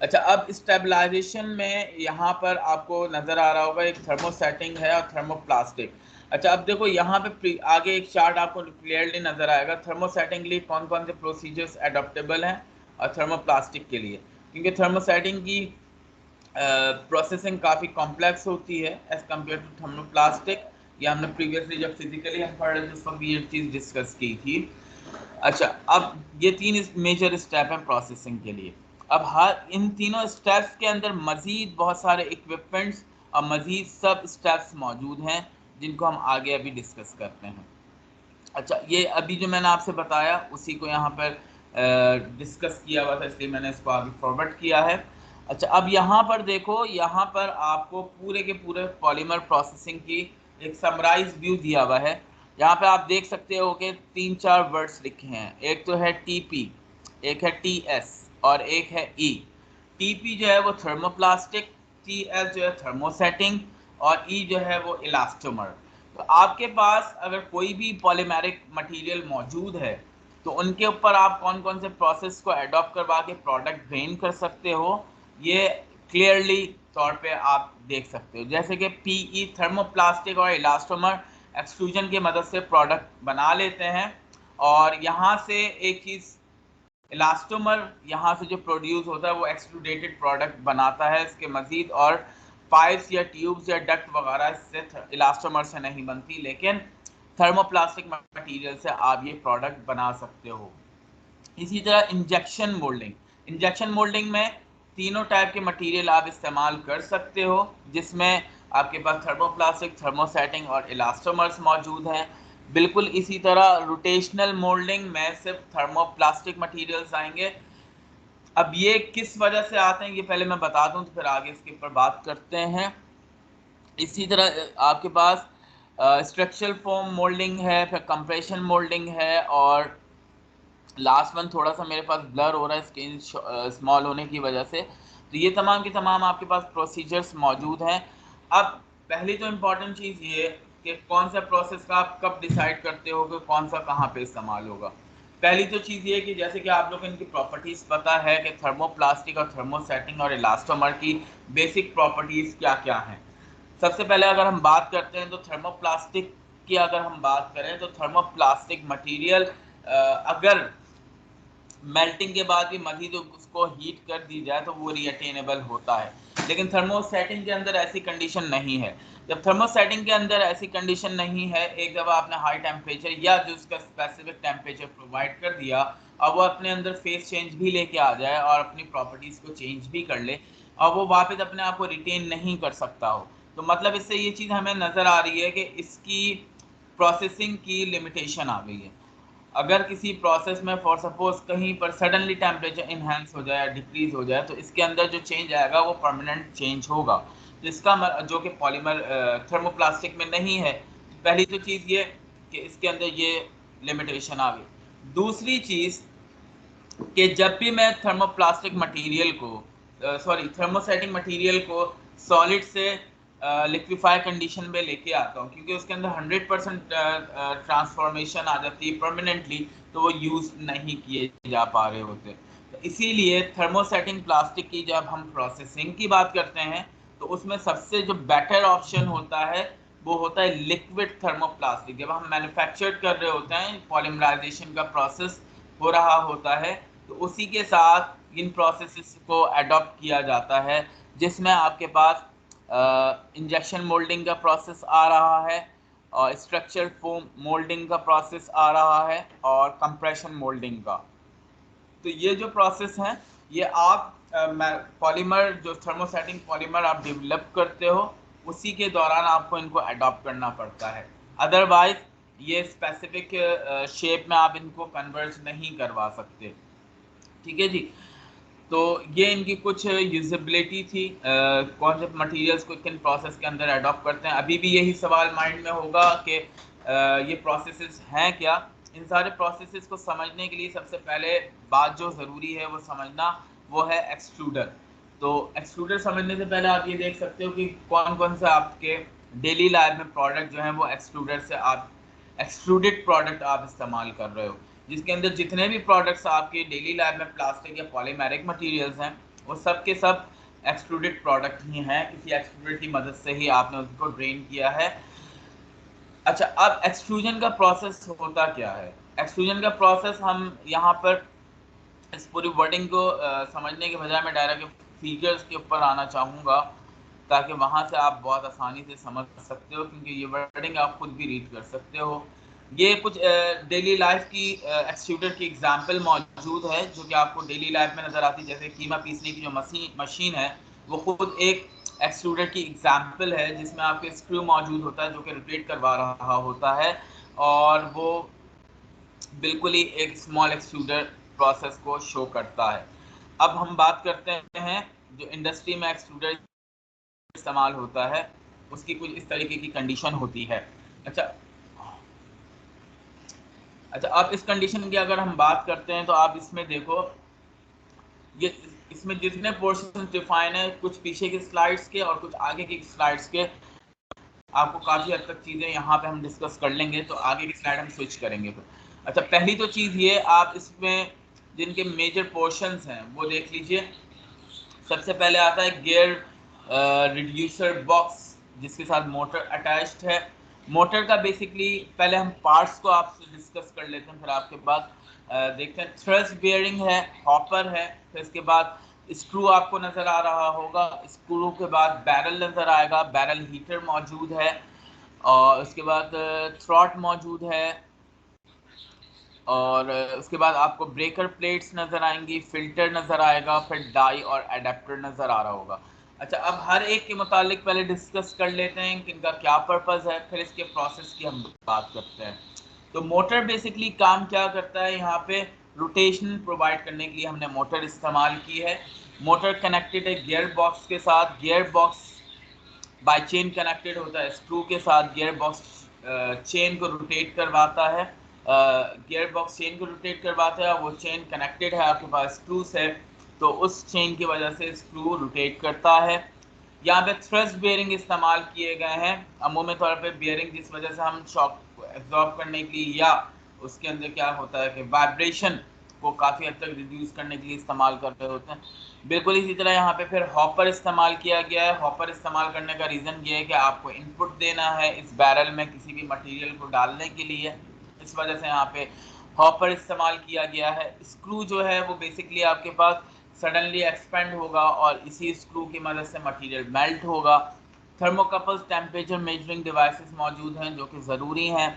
S1: अच्छा, अब स्टेबलाइजेशन में यहाँ पर आपको नज़र आ रहा होगा एक थर्मोसेटिंग है और थर्मोप्लास्टिक। अच्छा, अब देखो यहाँ पे आगे एक चार्ट आपको क्लियरली नज़र आएगा थर्मोसेटिंग के लिए कौन कौन से प्रोसीजर्स एडॉप्टेबल हैं और थर्मोप्लास्टिक के लिए, क्योंकि थर्मोसेटिंग की प्रोसेसिंग काफ़ी कॉम्प्लेक्स होती है एज कम्पेयर टू थर्मोप्लास्टिक। ये हमने प्रीवियसली जब फिजिकली हम पढ़ रहे थे उस वक्त ये चीज़ डिस्कस की थी। अच्छा, अब ये 3 मेजर स्टेप हैं प्रोसेसिंग के लिए। अब हर इन तीनों स्टेप्स के अंदर मज़ीद बहुत सारे इक्विपमेंट्स और मज़ीद सब स्टेप्स मौजूद हैं जिनको हम आगे अभी डिस्कस करते हैं। अच्छा, ये अभी जो मैंने आपसे बताया उसी को यहाँ पर डिस्कस किया हुआ था, इसलिए मैंने इसको आगे फॉरवर्ड किया है। अच्छा, अब यहाँ पर देखो, यहाँ पर आपको पूरे के पूरे पॉलीमर प्रोसेसिंग की एक समराइज व्यू दिया हुआ है। यहाँ पे आप देख सकते हो कि 3-4 वर्ड्स लिखे हैं, एक तो है टीपी, एक है टीएस और एक है ई। टीपी जो है वो थर्मोप्लास्टिक, टीएस जो है थर्मोसेटिंग और ई जो है वो इलास्टोमर। तो आपके पास अगर कोई भी पॉलीमेरिक मटेरियल मौजूद है तो उनके ऊपर आप कौन कौन से प्रोसेस को एडॉप्ट करवा के प्रोडक्ट ड्रेन कर सकते हो, ये क्लियरली तौर पे आप देख सकते हो। जैसे कि पीई थर्मोप्लास्टिक और इलास्टोमर एक्सट्रूजन की मदद से प्रोडक्ट बना लेते हैं, और यहाँ से एक चीज़ इलास्टोमर यहाँ से जो प्रोड्यूस होता है वो एक्सट्रूडेटेड प्रोडक्ट बनाता है इसके मज़ीद, और पाइप्स या ट्यूब्स या डक्ट वगैरह इससे इलास्टोमर से नहीं बनती, लेकिन थर्मोप्लास्टिक मटेरियल से आप ये प्रोडक्ट बना सकते हो। इसी तरह इंजेक्शन मोल्डिंग, इंजेक्शन मोल्डिंग में तीनों टाइप के मटेरियल आप इस्तेमाल कर सकते हो, जिसमें आपके पास थर्मोप्लास्टिक, थर्मोसेटिंग और इलास्टोमर्स मौजूद हैं। बिल्कुल इसी तरह रोटेशनल मोल्डिंग में सिर्फ थर्मोप्लास्टिक मटेरियल्स आएंगे। अब ये किस वजह से आते हैं ये पहले मैं बता दूं, तो फिर आगे इसके ऊपर बात करते हैं। इसी तरह आपके पास स्ट्रक्चरल फॉर्म मोल्डिंग है, फिर कंप्रेशन मोल्डिंग है, और लास्ट वन थोड़ा सा मेरे पास ब्लर हो रहा है स्क्रीन स्मॉल होने की वजह से। तो ये तमाम की तमाम आपके पास प्रोसीजर्स मौजूद हैं। अब पहली तो इम्पॉर्टेंट चीज़ ये कि कौन सा प्रोसेस का आप कब डिसाइड करते हो कि कौन सा कहाँ पे इस्तेमाल होगा। पहली तो चीज़ ये कि जैसे कि आप लोग को इनकी प्रॉपर्टीज़ पता है कि थर्मोप्लास्टिक और थर्मोसेटिंग और इलास्टोमर की बेसिक प्रॉपर्टीज़ क्या क्या हैं। सबसे पहले अगर हम बात करते हैं तो थर्मोप्लास्टिक की अगर हम बात करें तो थर्मोप्लास्टिक मटेरियल अगर मेल्टिंग के बाद भी मज़ीद उसको हीट कर दी जाए तो वो रिअटेनेबल होता है, लेकिन थर्मोसेटिंग के अंदर ऐसी कंडीशन नहीं है। जब थर्मोसेटिंग के अंदर ऐसी कंडीशन नहीं है, एक दफ़ा आपने हाई टेम्परेचर या जो उसका स्पेसिफिक टेम्परेचर प्रोवाइड कर दिया, अब वो अपने अंदर फेस चेंज भी लेके आ जाए और अपनी प्रॉपर्टीज़ को चेंज भी कर ले और वो वापस अपने आप को रिटेन नहीं कर सकता हो, तो मतलब इससे ये चीज़ हमें नज़र आ रही है कि इसकी प्रोसेसिंग की लिमिटेशन आ गई है। अगर किसी प्रोसेस में फॉर सपोज कहीं पर सडनली टेम्परेचर इन्हेंस हो जाए या डिक्रीज हो जाए तो इसके अंदर जो चेंज आएगा वो परमानेंट चेंज होगा, तो इसका जो कि पॉलीमर थर्मोप्लास्टिक में नहीं है। पहली तो चीज़ ये कि इसके अंदर ये लिमिटेशन आ गई। दूसरी चीज़ कि जब भी मैं थर्मोप्लास्टिक मटेरियल को थर्मोसेटिंग मटेरियल को सॉलिड से लिक्विफाई कंडीशन में लेके आता हूँ, क्योंकि उसके अंदर 100% ट्रांसफॉर्मेशन आ जाती है परमानेंटली, तो वो यूज़ नहीं किए जा पा रहे होते। तो इसीलिए थर्मोसेटिंग प्लास्टिक की जब हम प्रोसेसिंग की बात करते हैं तो उसमें सबसे जो बेटर ऑप्शन होता है वो होता है लिक्विड थर्मोप्लास्टिक। जब हम मैन्युफैक्चर कर रहे होते हैं, पॉलीमराइजेशन का प्रोसेस हो रहा होता है, तो उसी के साथ इन प्रोसेसेस को अडॉप्ट किया जाता है, जिसमें आपके पास इंजेक्शन मोल्डिंग का प्रोसेस आ रहा है और स्ट्रक्चर फोम मोल्डिंग का प्रोसेस आ रहा है और कंप्रेशन मोल्डिंग का। तो ये जो प्रोसेस हैं ये आप पॉलीमर जो थर्मोसेटिंग पॉलीमर आप डेवलप करते हो उसी के दौरान आपको इनको अडॉप्ट करना पड़ता है, अदरवाइज ये स्पेसिफिक शेप में आप इनको कन्वर्ट नहीं करवा सकते। ठीक है जी, तो ये इनकी कुछ यूजेबिलिटी थी, कौन से मटेरियल्स को किन प्रोसेस के अंदर अडॉप्ट करते हैं। अभी भी यही सवाल माइंड में होगा कि ये प्रोसेसेस हैं क्या। इन सारे प्रोसेसेस को समझने के लिए सबसे पहले बात जो ज़रूरी है वो समझना वो है एक्सट्रूडर। तो एक्सट्रूडर समझने से पहले आप ये देख सकते हो कि कौन कौन से आपके डेली लाइफ में प्रोडक्ट जो हैं वो एक्सट्रूडर से आप एक्सट्रूडेड प्रोडक्ट आप इस्तेमाल कर रहे हो। जिसके अंदर जितने भी प्रोडक्ट्स आपके डेली लाइफ में प्लास्टिक या पॉलीमेरिक मटेरियल्स हैं वो सब के सब एक्सट्रूडेड प्रोडक्ट ही हैं, किसी एक्सट्रूडेड की मदद से ही आपने उसको ड्रेन किया है। अच्छा, अब एक्सट्रूजन का प्रोसेस होता क्या है? एक्सट्रूजन का प्रोसेस हम यहाँ पर इस पूरी वर्डिंग को समझने के बजाय मैं डायरेक्ट फिगर्स के ऊपर आना चाहूँगा ताकि वहाँ से आप बहुत आसानी से समझ सकते हो, क्योंकि ये वर्डिंग आप खुद भी रीड कर सकते हो। ये कुछ डेली लाइफ की एक्सट्रूडर की एग्जांपल मौजूद है जो कि आपको डेली लाइफ में नज़र आती है। जैसे कीमा पीसने की जो मशीन है वो खुद एक एक्सट्रूडर की एग्जांपल है, जिसमें आपके स्क्रू मौजूद होता है जो कि रोटेट करवा रहा होता है, और वो बिल्कुल ही एक स्मॉल एक्सट्रूडर प्रोसेस को शो करता है। अब हम बात करते हैं जो इंडस्ट्री में एक्सट्रूडर इस्तेमाल होता है उसकी कुछ इस तरीके की कंडीशन होती है। अच्छा, अब इस कंडीशन की अगर हम बात करते हैं तो आप इसमें देखो, ये इसमें जितने पोर्शन डिफाइन है, कुछ पीछे के स्लाइड्स के और कुछ आगे की स्लाइड्स के, आपको काफ़ी हद तक चीज़ें यहाँ पे हम डिस्कस कर लेंगे, तो आगे की स्लाइड हम स्विच करेंगे फिर। अच्छा, पहली तो चीज़ ये, आप इसमें जिनके मेजर पोर्शंस हैं वो देख लीजिए। सबसे पहले आता है गियर रिड्यूसर बॉक्स, जिसके साथ मोटर अटैच्ड है। मोटर का बेसिकली पहले हम पार्ट्स को आपसे डिस्कस कर लेते हैं, फिर आपके बाद देखते हैं। थ्रस्ट बेयरिंग है, हॉपर है, फिर इसके बाद स्क्रू आपको नज़र आ रहा होगा। स्क्रू के बाद बैरल नज़र आएगा, बैरल हीटर मौजूद है, और उसके बाद थ्रॉट मौजूद है, और उसके बाद आपको ब्रेकर प्लेट्स नज़र आएंगी, फिल्टर नज़र आएगा, फिर डाई और एडेप्टर नज़र आ रहा होगा। अच्छा, अब हर एक के मुतालिक पहले डिस्कस कर लेते हैं कि इनका क्या पर्पज़ है, फिर इसके प्रोसेस की हम बात करते हैं। तो मोटर बेसिकली काम क्या करता है, यहाँ पे रोटेशन प्रोवाइड करने के लिए हमने मोटर इस्तेमाल की है। मोटर कनेक्टेड है गियर बॉक्स के साथ, gear box by chain connected होता है स्क्रू के साथ। गियर बॉक्स चेन को रोटेट करवाता है, गियर बॉक्स चेन को रोटेट करवाता है, वो चेन कनेक्टेड है आपके पास स्क्रू से, तो उस चेन की वजह से स्क्रू रोटेट करता है। यहाँ पे थ्रस्ट बेयरिंग इस्तेमाल किए गए हैं, अमूमी तौर पे बेयरिंग जिस वजह से हम शॉक को एब्जॉर्ब करने के लिए, या उसके अंदर क्या होता है कि वाइब्रेशन को काफ़ी हद तक रिड्यूस करने के लिए इस्तेमाल कर रहे होते हैं। बिल्कुल इसी तरह यहाँ पे फिर हॉपर इस्तेमाल किया गया है। हॉपर इस्तेमाल करने का रीज़न ये है कि आपको इनपुट देना है इस बैरल में किसी भी मटेरियल को डालने के लिए, इस वजह से यहाँ पे हॉपर इस्तेमाल किया गया है। स्क्रू जो है वो बेसिकली आपके पास सडनली एक्सपेंड होगा और इसी स्क्रू की मदद से मटेरियल मेल्ट होगा। थर्मोकपल्स टेम्परेचर मेजरिंग डिवाइसेस मौजूद हैं जो कि ज़रूरी हैं।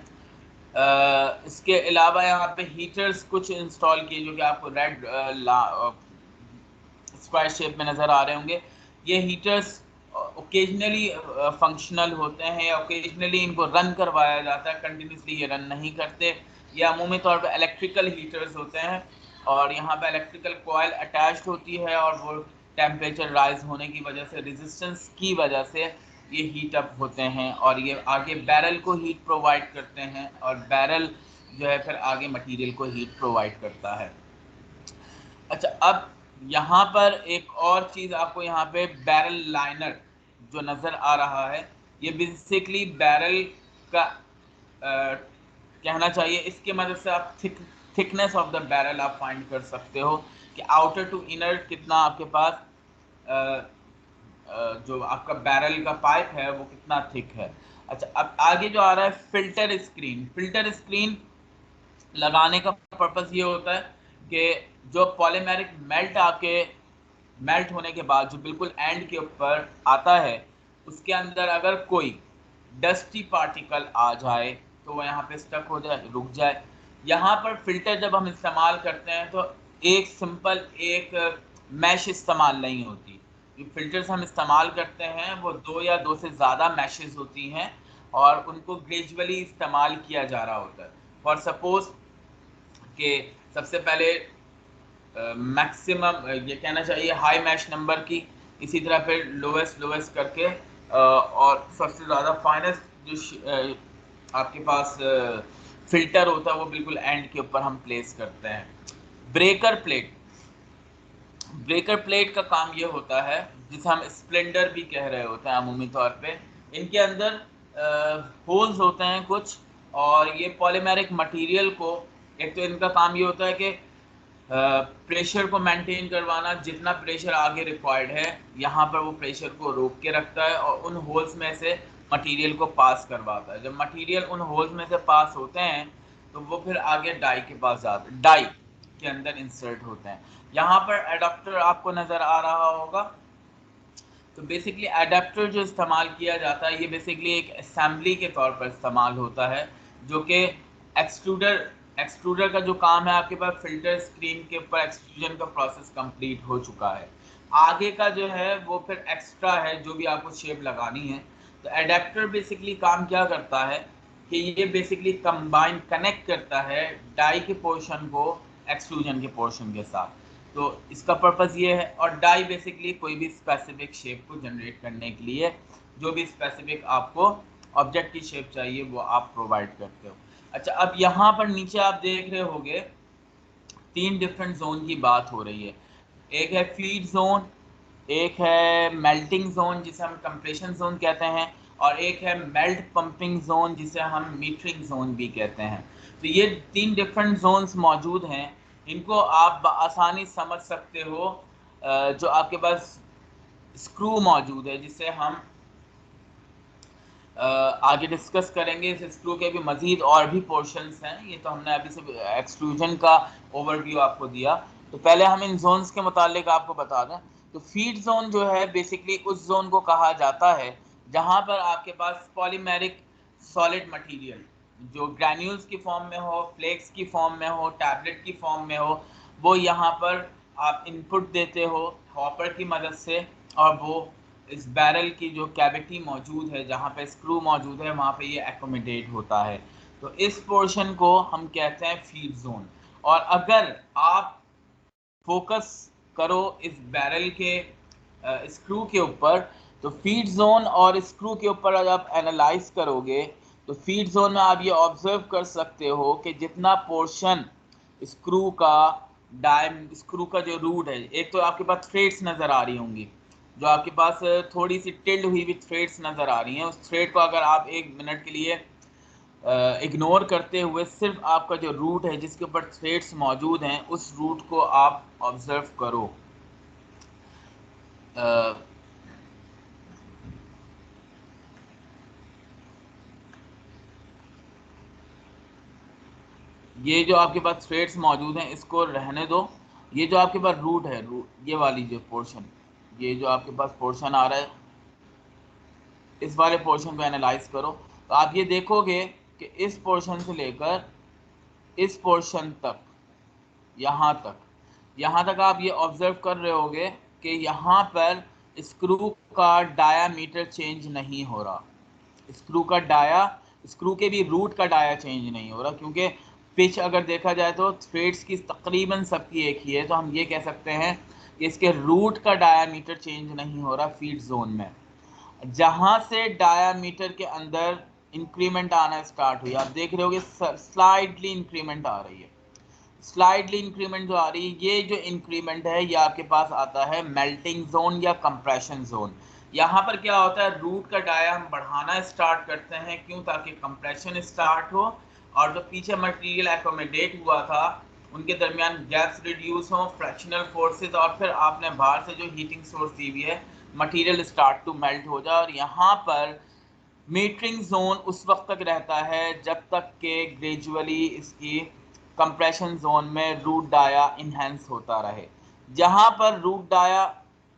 S1: इसके अलावा यहाँ पे हीटर्स कुछ इंस्टॉल किए जो कि आपको रेड स्क्वायर शेप में नज़र आ रहे होंगे। ये हीटर्स ओकेजनली फंक्शनल होते हैं, या ओकेजनली इनको रन करवाया जाता है, कंटिन्यूसली ये रन नहीं करते। ये अमूमी तौर पे इलेक्ट्रिकल हीटर्स होते हैं, और यहाँ पे इलेक्ट्रिकल कॉइल अटैच्ड होती है, और वो टेम्परेचर राइज होने की वजह से, रेजिस्टेंस की वजह से ये हीट अप होते हैं, और ये आगे बैरल को हीट प्रोवाइड करते हैं, और बैरल जो है फिर आगे मटेरियल को हीट प्रोवाइड करता है। अच्छा, अब यहाँ पर एक और चीज़ आपको यहाँ पे बैरल लाइनर जो नज़र आ रहा है, ये बेसिकली बैरल का कहना चाहिए। इसके मदद से आप थिकनेस ऑफ द बैरल आप फाइंड कर सकते हो कि आउटर टू इनर कितना आपके पास जो आपका बैरल का पाइप है वो कितना थिक है। अच्छा, अब आगे जो आ रहा है फिल्टर स्क्रीन। फिल्टर स्क्रीन लगाने का पर्पज़ ये होता है कि जो पॉलीमेरिक मेल्ट होने के बाद जो बिल्कुल एंड के ऊपर आता है, उसके अंदर अगर कोई डस्टी पार्टिकल आ जाए तो वो यहाँ पे स्टक हो जाए, रुक जाए। यहाँ पर फिल्टर जब हम इस्तेमाल करते हैं तो एक सिंपल एक मैश इस्तेमाल नहीं होती। जो फिल्टर्स हम इस्तेमाल करते हैं वो 2 या 2 से ज़्यादा मैशेस होती हैं, और उनको ग्रेजुअली इस्तेमाल किया जा रहा होता है। फॉर सपोज कि सबसे पहले मैक्सिमम ये कहना चाहिए हाई मैश नंबर की, इसी तरह फिर लोवेस्ट करके और सबसे ज़्यादा फाइनेस्ट जो आपके पास फिल्टर होता है वो बिल्कुल एंड के ऊपर हम प्लेस करते हैं। ब्रेकर प्लेट का काम ये होता है, जिसे हम स्प्लेंडर भी कह रहे होते हैं अमूमी तौर पे। इनके अंदर होल्स होते हैं कुछ, और ये पॉलीमेरिक मटेरियल को एक तो इनका काम ये होता है कि प्रेशर को मेंटेन करवाना, जितना प्रेशर आगे रिक्वायर्ड है यहाँ पर वो प्रेशर को रोक के रखता है और उन होल्स में से मटेरियल को पास करवाता है। जब मटेरियल उन होल्स में से पास होते हैं तो वो फिर आगे डाई के पास जाते हैं, डाई के अंदर इंसर्ट होते हैं। यहाँ पर एडाप्टर आपको नजर आ रहा होगा। तो बेसिकली एडाप्टर जो इस्तेमाल किया जाता है ये बेसिकली एक असेंबली के तौर पर इस्तेमाल होता है, जो कि एक्सट्रूडर का जो काम है, आपके पास फिल्टर स्क्रीन के ऊपर एक्सट्रूजन का प्रोसेस कंप्लीट हो चुका है। आगे का जो है वो फिर एक्स्ट्रा है, जो भी आपको शेप लगानी है। तो एडाप्टर बेसिकली काम क्या करता है कि ये बेसिकली कंबाइन कनेक्ट करता है डाई के पोर्शन को एक्सट्रूजन के पोर्शन के साथ। तो इसका पर्पस ये है। और डाई बेसिकली कोई भी स्पेसिफिक शेप को जनरेट करने के लिए जो भी स्पेसिफिक आपको ऑब्जेक्ट की शेप चाहिए वो आप प्रोवाइड करते हो। अच्छा, अब यहाँ पर नीचे आप देख रहे होगे 3 डिफरेंट जोन की बात हो रही है। एक है फीड जोन, एक है मेल्टिंग जोन जिसे हम कंप्रेशन जोन कहते हैं, और एक है मेल्ट पंपिंग जोन जिसे हम मीटरिंग जोन भी कहते हैं। तो ये 3 डिफरेंट जोन्स मौजूद हैं। इनको आप आसानी समझ सकते हो। जो आपके पास स्क्रू मौजूद है जिसे हम आगे डिस्कस करेंगे। इस स्क्रू के भी मजीद और भी पोर्शंस हैं, ये तो हमने अभी सिर्फ एक्सक्लूजन का ओवरव्यू आपको दिया। तो पहले हम इन जोन्स के मुतालिक आपको बता दें। तो फीड जोन जो है बेसिकली उस जोन को कहा जाता है जहां पर आपके पास पॉलीमेरिक सॉलिड मटेरियल जो ग्रैन्यूल्स की फॉर्म में हो, फ्लेक्स की फॉर्म में हो, टैबलेट की फॉर्म में हो, वो यहाँ पर आप इनपुट देते हो हॉपर की मदद से, और वो इस बैरल की जो कैविटी मौजूद है जहाँ पे स्क्रू मौजूद है वहाँ पे ये एकोमोडेट होता है। तो इस पोर्शन को हम कहते हैं फीड जोन। और अगर आप फोकस करो इस बैरल के स्क्रू के ऊपर, तो फीड जोन और स्क्रू के ऊपर अगर आप एनालाइज करोगे तो फीड जोन में आप ये ऑब्जर्व कर सकते हो कि जितना पोर्शन स्क्रू का स्क्रू का जो रूट है, एक तो आपके पास थ्रेड्स नज़र आ रही होंगी, जो आपके पास थोड़ी सी टिल्ड हुई हुई थ्रेड्स नज़र आ रही हैं। उस थ्रेड को अगर आप 1 मिनट के लिए इग्नोर करते हुए सिर्फ आपका जो रूट है जिसके ऊपर थ्रेड्स मौजूद हैं उस रूट को आप ऑब्जर्व करो। ये जो आपके पास थ्रेड्स मौजूद हैं इसको रहने दो। ये जो आपके पास रूट है, ये वाली जो पोर्शन, ये जो आपके पास पोर्शन आ रहा है, इस वाले पोर्शन को एनालाइज करो तो आप ये देखोगे कि इस पोर्शन से लेकर इस पोर्शन तक, यहाँ तक आप ये ऑब्जर्व कर रहे होगे कि यहाँ पर स्क्रू का डायामीटर चेंज नहीं हो रहा। स्क्रू के भी रूट का डाया चेंज नहीं हो रहा, क्योंकि पिच अगर देखा जाए तो थ्रेड्स की तकरीबन सबकी एक ही है। तो हम ये कह सकते हैं कि इसके रूट का डायामीटर चेंज नहीं हो रहा फीड जोन में। जहां से डायामीटर के अंदर इंक्रीमेंट आना स्टार्ट हुई, आप देख रहे होगे स्लाइडली इंक्रीमेंट आ रही है। स्लाइडली इंक्रीमेंट जो आ रही है, ये जो इंक्रीमेंट है ये आपके पास आता है मेल्टिंग जोन या कंप्रेशन जोन। यहाँ पर क्या होता है, रूट का डाया हम बढ़ाना स्टार्ट करते हैं, क्यों? ताकि कंप्रेशन स्टार्ट हो और जो पीछे मटेरियल एकोमोडेट हुआ था उनके दरमियान गैप्स रिड्यूस हो, फ्रैक्शनल फोर्सेस, और फिर आपने बाहर से जो हीटिंग सोर्स दी हुई है मटेरियल स्टार्ट टू मेल्ट हो जाए। और यहाँ पर मीटरिंग जोन उस वक्त तक रहता है जब तक के ग्रेजुअली इसकी कंप्रेशन जोन में रूट डाया इन्हेंस होता रहे। जहां पर रूट डाया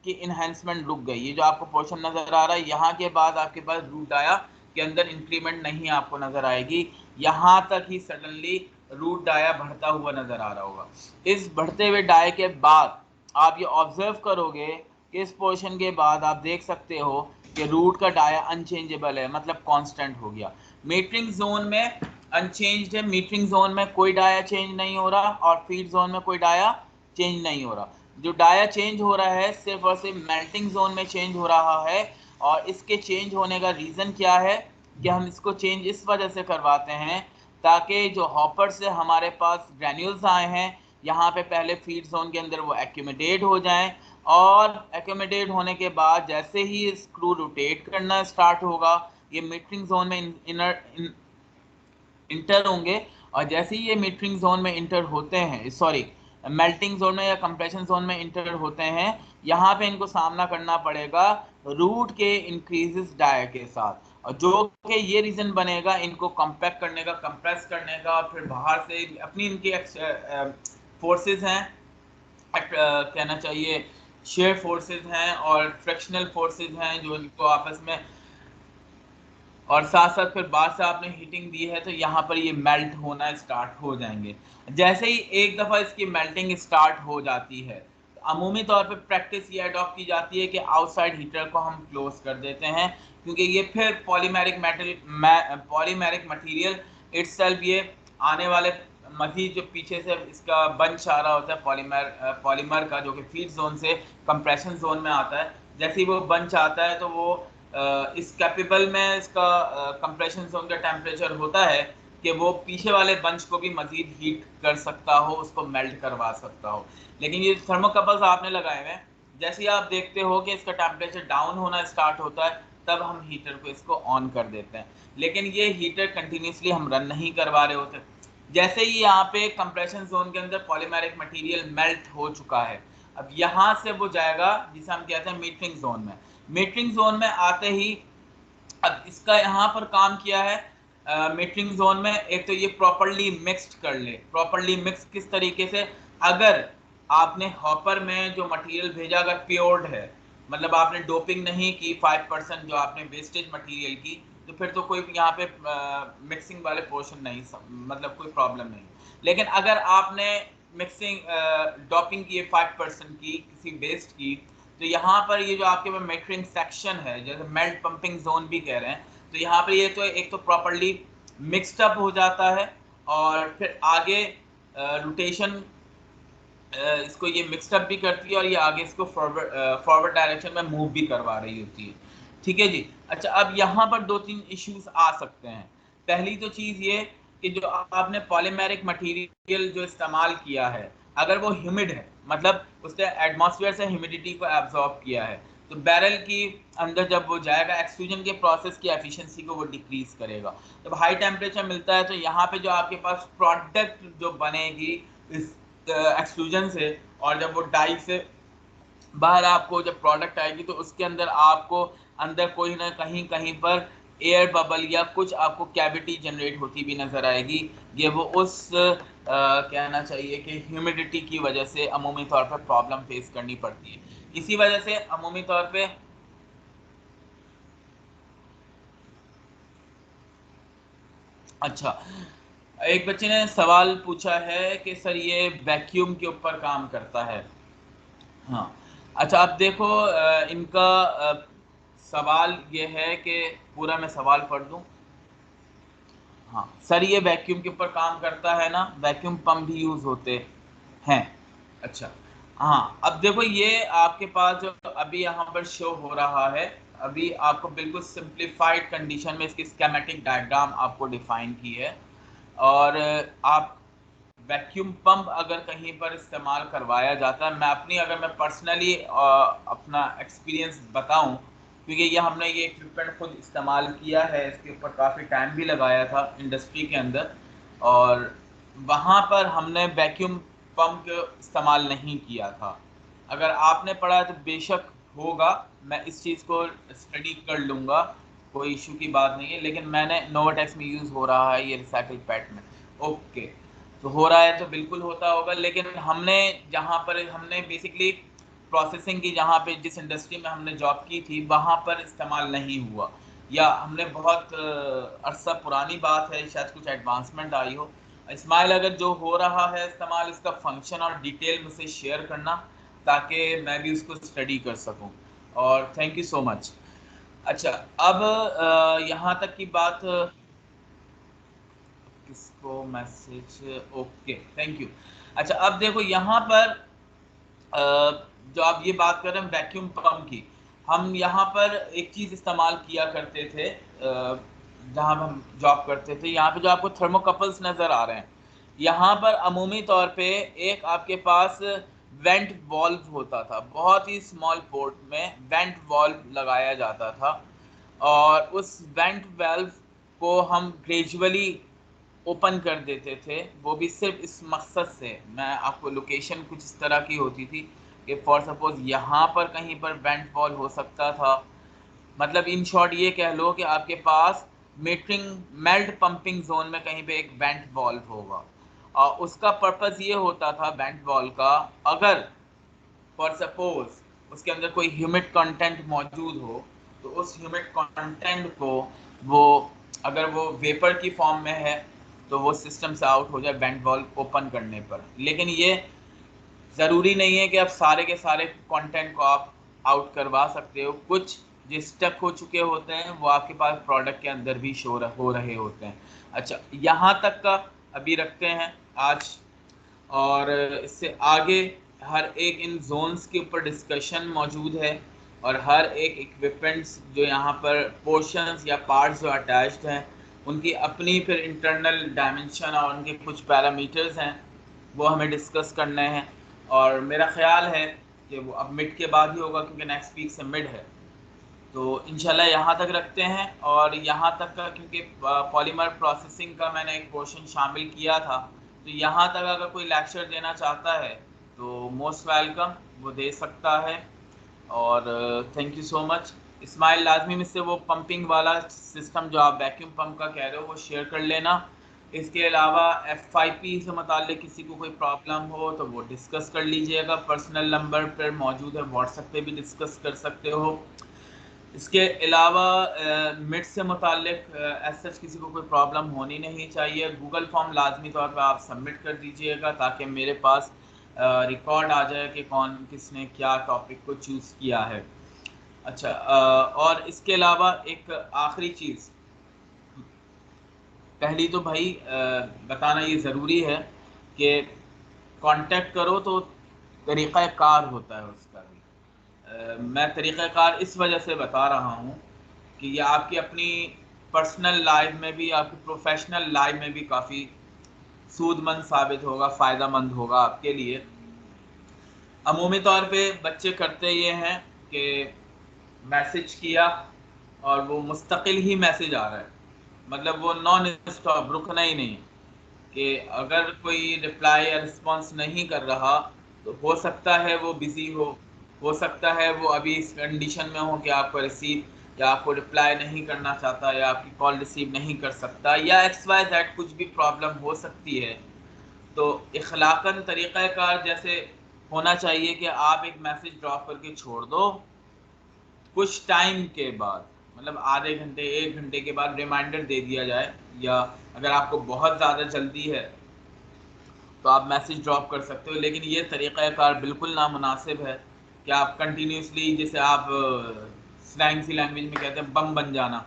S1: की इन्हेंसमेंट रुक गई, ये जो आपको पोर्शन नजर आ रहा है, यहाँ के बाद आपके पास रूट डाया के अंदर इंक्रीमेंट नहीं आपको नजर आएगी। यहाँ तक ही सडनली रूट डाया बढ़ता हुआ नजर आ रहा होगा। इस बढ़ते हुए डाया के बाद आप ये ऑब्जर्व करोगे कि इस पोर्शन के बाद आप देख सकते हो कि रूट का डाया अनचेंजेबल है, मतलब कांस्टेंट हो गया। मीटरिंग जोन में अनचेंज्ड है, मीटरिंग जोन में कोई डाया चेंज नहीं हो रहा और फीड जोन में कोई डाया चेंज नहीं हो रहा। जो डाया चेंज हो रहा है सिर्फ और सिर्फ मेल्टिंग जोन में चेंज हो रहा है। और इसके चेंज होने का रीज़न क्या है कि हम इसको चेंज इस वजह से करवाते हैं ताकि जो हॉपर से हमारे पास ग्रैन्यूल्स आए हैं यहाँ पे पहले फीड जोन के अंदर वो एक्यूमुलेट हो जाएं, और एक्यूमुलेट होने के बाद जैसे ही स्क्रू रोटेट करना स्टार्ट होगा ये मीटरिंग जोन में इंटर होंगे और जैसे ही ये मीटरिंग जोन में इंटर होते हैं, सॉरी मेल्टिंग जोन में या कंप्रेशन जोन में इंटर होते हैं, यहाँ पे इनको सामना करना पड़ेगा रूट के इंक्रीजेस डाय के साथ, और जो कि ये रीजन बनेगा इनको कंपैक्ट करने का, कंप्रेस करने का, और फिर बाहर से अपनी इनकी फोर्सेस हैं, कहना चाहिए शेयर फोर्सेस हैं और फ्रिक्शनल फोर्सेस हैं जो इनको आपस में, और साथ साथ फिर बाद से आपने हीटिंग दी है तो यहाँ पर ये मेल्ट होना स्टार्ट हो जाएंगे। जैसे ही एक दफ़ा इसकी मेल्टिंग स्टार्ट हो जाती है तो अमूमी तौर पे प्रैक्टिस ये अडॉप्ट की जाती है कि आउटसाइड हीटर को हम क्लोज कर देते हैं, क्योंकि ये फिर पॉलीमेरिक मटेरियल इटसेल्फ ये आने वाले मजीद जो पीछे से इसका बंच आ रहा होता है पॉलीमर का, जो कि फीड जोन से कंप्रेशन जोन में आता है, जैसे ही वो बंच आता है तो वो इस कैपेबल में इसका कंप्रेशन जोन का टेम्परेचर होता है कि वो पीछे वाले बंच को भी मजीद हीट कर सकता हो, उसको मेल्ट करवा सकता हो। लेकिन ये थर्मोकपल्स आपने लगाए हुए हैं, जैसे ही आप देखते हो कि इसका टेम्परेचर डाउन होना स्टार्ट होता है तब हम हीटर को इसको ऑन कर देते हैं, लेकिन ये हीटर कंटिन्यूसली हम रन नहीं करवा रहे होते। जैसे ही यहाँ पे कंप्रेशन जोन के अंदर पॉलीमेरिक मटेरियल मेल्ट हो चुका है, अब यहाँ से वो जाएगा जिसे हम कहते हैं मीटरिंग जोन में। मीटरिंग जोन में आते ही अब इसका यहाँ पर काम किया है मीटरिंग जोन में, एक तो ये प्रॉपर्ली मिक्स्ड कर ले। प्रॉपर्ली मिक्स किस तरीके से, अगर आपने हॉपर में जो मटेरियल भेजा अगर प्योर्ड है, मतलब आपने डोपिंग नहीं की 5% जो आपने वेस्टेज मटेरियल की, तो फिर तो कोई यहाँ पे मिक्सिंग वाले पोर्शन नहीं, मतलब कोई प्रॉब्लम नहीं। लेकिन अगर आपने मिक्सिंग डोपिंग की 5% की किसी वेस्ट की, तो यहाँ पर ये जो आपके पास मेटरिंग सेक्शन है, जैसे मेल्ट पंपिंग जोन भी कह रहे हैं, तो यहाँ पर ये तो एक तो प्रॉपर्ली मिक्सड अप हो जाता है, और फिर आगे रोटेशन इसको ये मिक्सड अप भी करती है, और ये आगे इसको फॉरवर्ड डायरेक्शन में मूव भी करवा रही होती है। ठीक है जी। अच्छा, अब यहाँ पर 2-3 इश्यूज आ सकते हैं। पहली तो चीज़ ये कि जो आपने पॉलीमेरिक मटेरियल जो इस्तेमाल किया है, अगर वो ह्यूमिड है, मतलब उसने एटमॉस्फेयर से ह्यूमिडिटी को एब्जॉर्ब किया है, तो बैरल की अंदर जब वो जाएगा एक्सट्रूजन के प्रोसेस की एफिशिएंसी को वो डिक्रीज करेगा। जब हाई टेम्परेचर मिलता है तो यहाँ पे जो आपके पास प्रोडक्ट जो बनेगी इस एक्सट्रूजन से, और जब वो डाई से बाहर आपको जब प्रोडक्ट आएगी तो उसके अंदर आपको अंदर कोई ना कहीं पर एयर बबल या कुछ आपको कैविटी जनरेट होती भी नजर आएगी। ये वो उस कहना चाहिए कि ह्यूमिडिटी की वजह से अमूमी तौर पर प्रॉब्लम फेस करनी पड़ती है। इसी वजह से अमूमी तौर पे अच्छा, एक बच्चे ने सवाल पूछा है कि सर ये वैक्यूम के ऊपर काम करता है। हाँ, अच्छा, अब देखो इनका सवाल ये है कि पूरा मैं सवाल पढ़ दूं। हाँ सर, ये वैक्यूम के ऊपर काम करता है ना, वैक्यूम पंप भी यूज होते हैं। अच्छा, हाँ, अब देखो ये आपके पास जो अभी यहाँ पर शो हो रहा है, अभी आपको बिल्कुल सिंप्लीफाइड कंडीशन में इसकी स्कीमेटिक डायग्राम आपको डिफाइन की है। और आप वैक्यूम पंप अगर कहीं पर इस्तेमाल करवाया जाता है, अगर मैं पर्सनली अपना एक्सपीरियंस बताऊं, क्योंकि ये हमने ये इक्विपमेंट खुद इस्तेमाल किया है, इसके ऊपर काफ़ी टाइम भी लगाया था इंडस्ट्री के अंदर, और वहाँ पर हमने वैक्यूम पंप इस्तेमाल नहीं किया था। अगर आपने पढ़ा है तो बेशक होगा, मैं इस चीज़ को स्टडी कर लूँगा, कोई इशू की बात नहीं है। लेकिन मैंने नोवाटेक्स में यूज़ हो रहा है ये रिसाइकिल पैट में, ओके, तो हो रहा है तो बिल्कुल होता होगा। लेकिन हमने बेसिकली प्रोसेसिंग की, जहाँ पे जिस इंडस्ट्री में हमने जॉब की थी वहाँ पर इस्तेमाल नहीं हुआ, या हमने बहुत अरसा पुरानी बात है, शायद कुछ एडवांसमेंट आई हो। इस्माइल, अगर जो हो रहा है इस्तेमाल, इसका फंक्शन और डिटेल मुझसे शेयर करना ताकि मैं भी उसको स्टडी कर सकूं, और थैंक यू सो मच। अच्छा, अब यहाँ तक की बात, किसको मैसेज, ओके, थैंक यू। अच्छा, अब देखो यहाँ पर जो आप ये बात कर रहे हैं वैक्यूम पंप की, हम यहाँ पर एक चीज़ इस्तेमाल किया करते थे जहाँ हम जॉब करते थे। यहाँ पे जो आपको थर्मोकपल्स नज़र आ रहे हैं, यहाँ पर अमूमी तौर पे एक आपके पास वेंट वॉल्व होता था, बहुत ही स्मॉल पोर्ट में वेंट वॉल्व लगाया जाता था, और उस वेंट वाल्व को हम ग्रेजुअली ओपन कर देते थे, वो भी सिर्फ इस मकसद से, मैं आपको लोकेशन कुछ इस तरह की होती थी कि फॉर सपोज यहाँ पर कहीं पर वेंट वॉल हो सकता था, मतलब इन शॉर्ट ये कह लो कि आपके पास मेल्ट पंपिंग जोन में कहीं पे एक वेंट वॉल्व होगा, और उसका पर्पस ये होता था वेंट वॉल्व का, अगर फॉर सपोज उसके अंदर कोई ह्यूमिड कंटेंट मौजूद हो तो उस ह्यूमिड कंटेंट को वो, अगर वो वेपर की फॉर्म में है तो वो सिस्टम से आउट हो जाए वेंट वॉल्व ओपन करने पर। लेकिन ये ज़रूरी नहीं है कि आप सारे के सारे कंटेंट को आप आउट करवा सकते हो, कुछ जो स्टक हो चुके होते हैं वो आपके पास प्रोडक्ट के अंदर भी शो हो रहे होते हैं। अच्छा, यहाँ तक का अभी रखते हैं आज, और इससे आगे हर एक इन जोन्स के ऊपर डिस्कशन मौजूद है, और हर एक इक्विपमेंट्स जो यहाँ पर पोर्शंस या पार्ट्स जो अटैच्ड हैं उनकी अपनी फिर इंटरनल डायमेंशन और उनके कुछ पैरामीटर्स हैं वो हमें डिस्कस करने हैं। और मेरा ख्याल है कि वो अब मिड के बाद ही होगा क्योंकि नेक्स्ट वीक से मिड है, तो इंशाल्लाह यहाँ तक रखते हैं। और यहाँ तक का क्योंकि पॉलीमर प्रोसेसिंग का मैंने एक पोर्शन शामिल किया था, तो यहाँ तक अगर कोई लेक्चर देना चाहता है तो मोस्ट वेलकम, वो दे सकता है। और thank you so much. Ismail, लाजमी मुझसे वो पंपिंग वाला सिस्टम जो आप वैक्यूम पंप का कह रहे हो वो शेयर कर लेना। इसके अलावा FIP से मुताल्लिक किसी को कोई प्रॉब्लम हो तो वो डिस्कस कर लीजिएगा, पर्सनल नंबर पर मौजूद है, व्हाट्सएप पे भी डिस्कस कर सकते हो। इसके अलावा मिड से मुताल्लिक एज सच किसी को कोई प्रॉब्लम होनी नहीं चाहिए। गूगल फॉर्म लाजमी तौर पर आप सबमिट कर दीजिएगा ताकि मेरे पास रिकॉर्ड आ जाए कि कौन किसने क्या टॉपिक को चूज़ किया है। अच्छा, और इसके अलावा एक आखिरी चीज़, पहली तो भाई बताना ये ज़रूरी है कि कांटेक्ट करो तो तरीक़ा कार होता है उसका भी। मैं तरीक़ाकार इस वजह से बता रहा हूँ कि ये आपकी अपनी पर्सनल लाइफ में भी, आपकी प्रोफेशनल लाइफ में भी काफ़ी सूदमंद साबित होगा, फ़ायदा मंद होगा आपके लिए। अमूमी तौर पे बच्चे करते ये हैं कि मैसेज किया और वो मुस्तकिल ही मैसेज आ रहा है, मतलब वो नॉन स्टॉप, रुकना ही नहीं, कि अगर कोई रिप्लाई या रिस्पॉन्स नहीं कर रहा तो हो सकता है वो बिज़ी हो सकता है वो अभी इस कंडीशन में हो कि आपको रिसीव या आपको रिप्लाई नहीं करना चाहता या आपकी कॉल रिसीव नहीं कर सकता, या XYZ कुछ भी प्रॉब्लम हो सकती है। तो इखलाकन तरीक़ाकार जैसे होना चाहिए कि आप एक मैसेज ड्रॉप करके छोड़ दो, कुछ टाइम के बाद, मतलब आधे घंटे 1 घंटे के बाद रिमाइंडर दे दिया जाए, या अगर आपको बहुत ज़्यादा जल्दी है तो आप मैसेज ड्रॉप कर सकते हो। लेकिन ये तरीक़ाकार बिल्कुल नामुनासिब है कि आप कंटिन्यूसली, जैसे आप स्लैंग सी लैंग्वेज में कहते हैं बम बन जाना,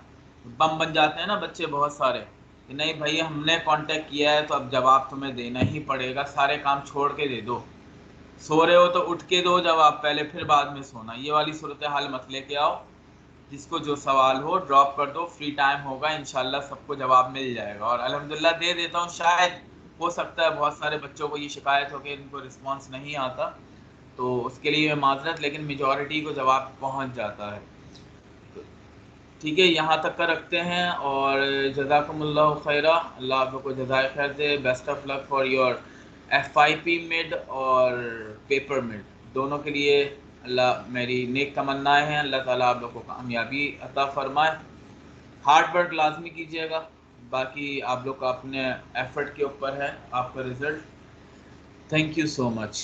S1: बम बन जाते हैं ना बच्चे बहुत सारे, कि नहीं भाई हमने कांटेक्ट किया है तो अब जवाब तुम्हें देना ही पड़ेगा, सारे काम छोड़ के दे दो, सो रहे हो तो उठ के दो जवाब पहले, फिर बाद में सोना। ये वाली सूरत हाल मत लेके आओ, जिसको जो सवाल हो ड्रॉप कर दो, फ्री टाइम होगा इंशाल्लाह सबको जवाब मिल जाएगा। और अल्हम्दुलिल्लाह दे देता हूँ, शायद हो सकता है बहुत सारे बच्चों को ये शिकायत हो कि इनको रिस्पांस नहीं आता, तो उसके लिए मैं माजरत, लेकिन मेजॉरिटी को जवाब पहुँच जाता है। तो ठीक है, यहाँ तक का रखते हैं, और जज़ाकुमुल्लाहु खैरा, अल्लाह आप लोग को जज़ाए खैर दे। Best of luck for your FIP mid और पेपर मिड, दोनों के लिए अल्लाह, मेरी नेक तमन्नाएं हैं, अल्लाह ताला आप लोग को कामयाबी अता फरमाए। हार्ड वर्क लाजमी कीजिएगा, बाकी आप लोग का अपने एफर्ट के ऊपर है आपका result. Thank you so much.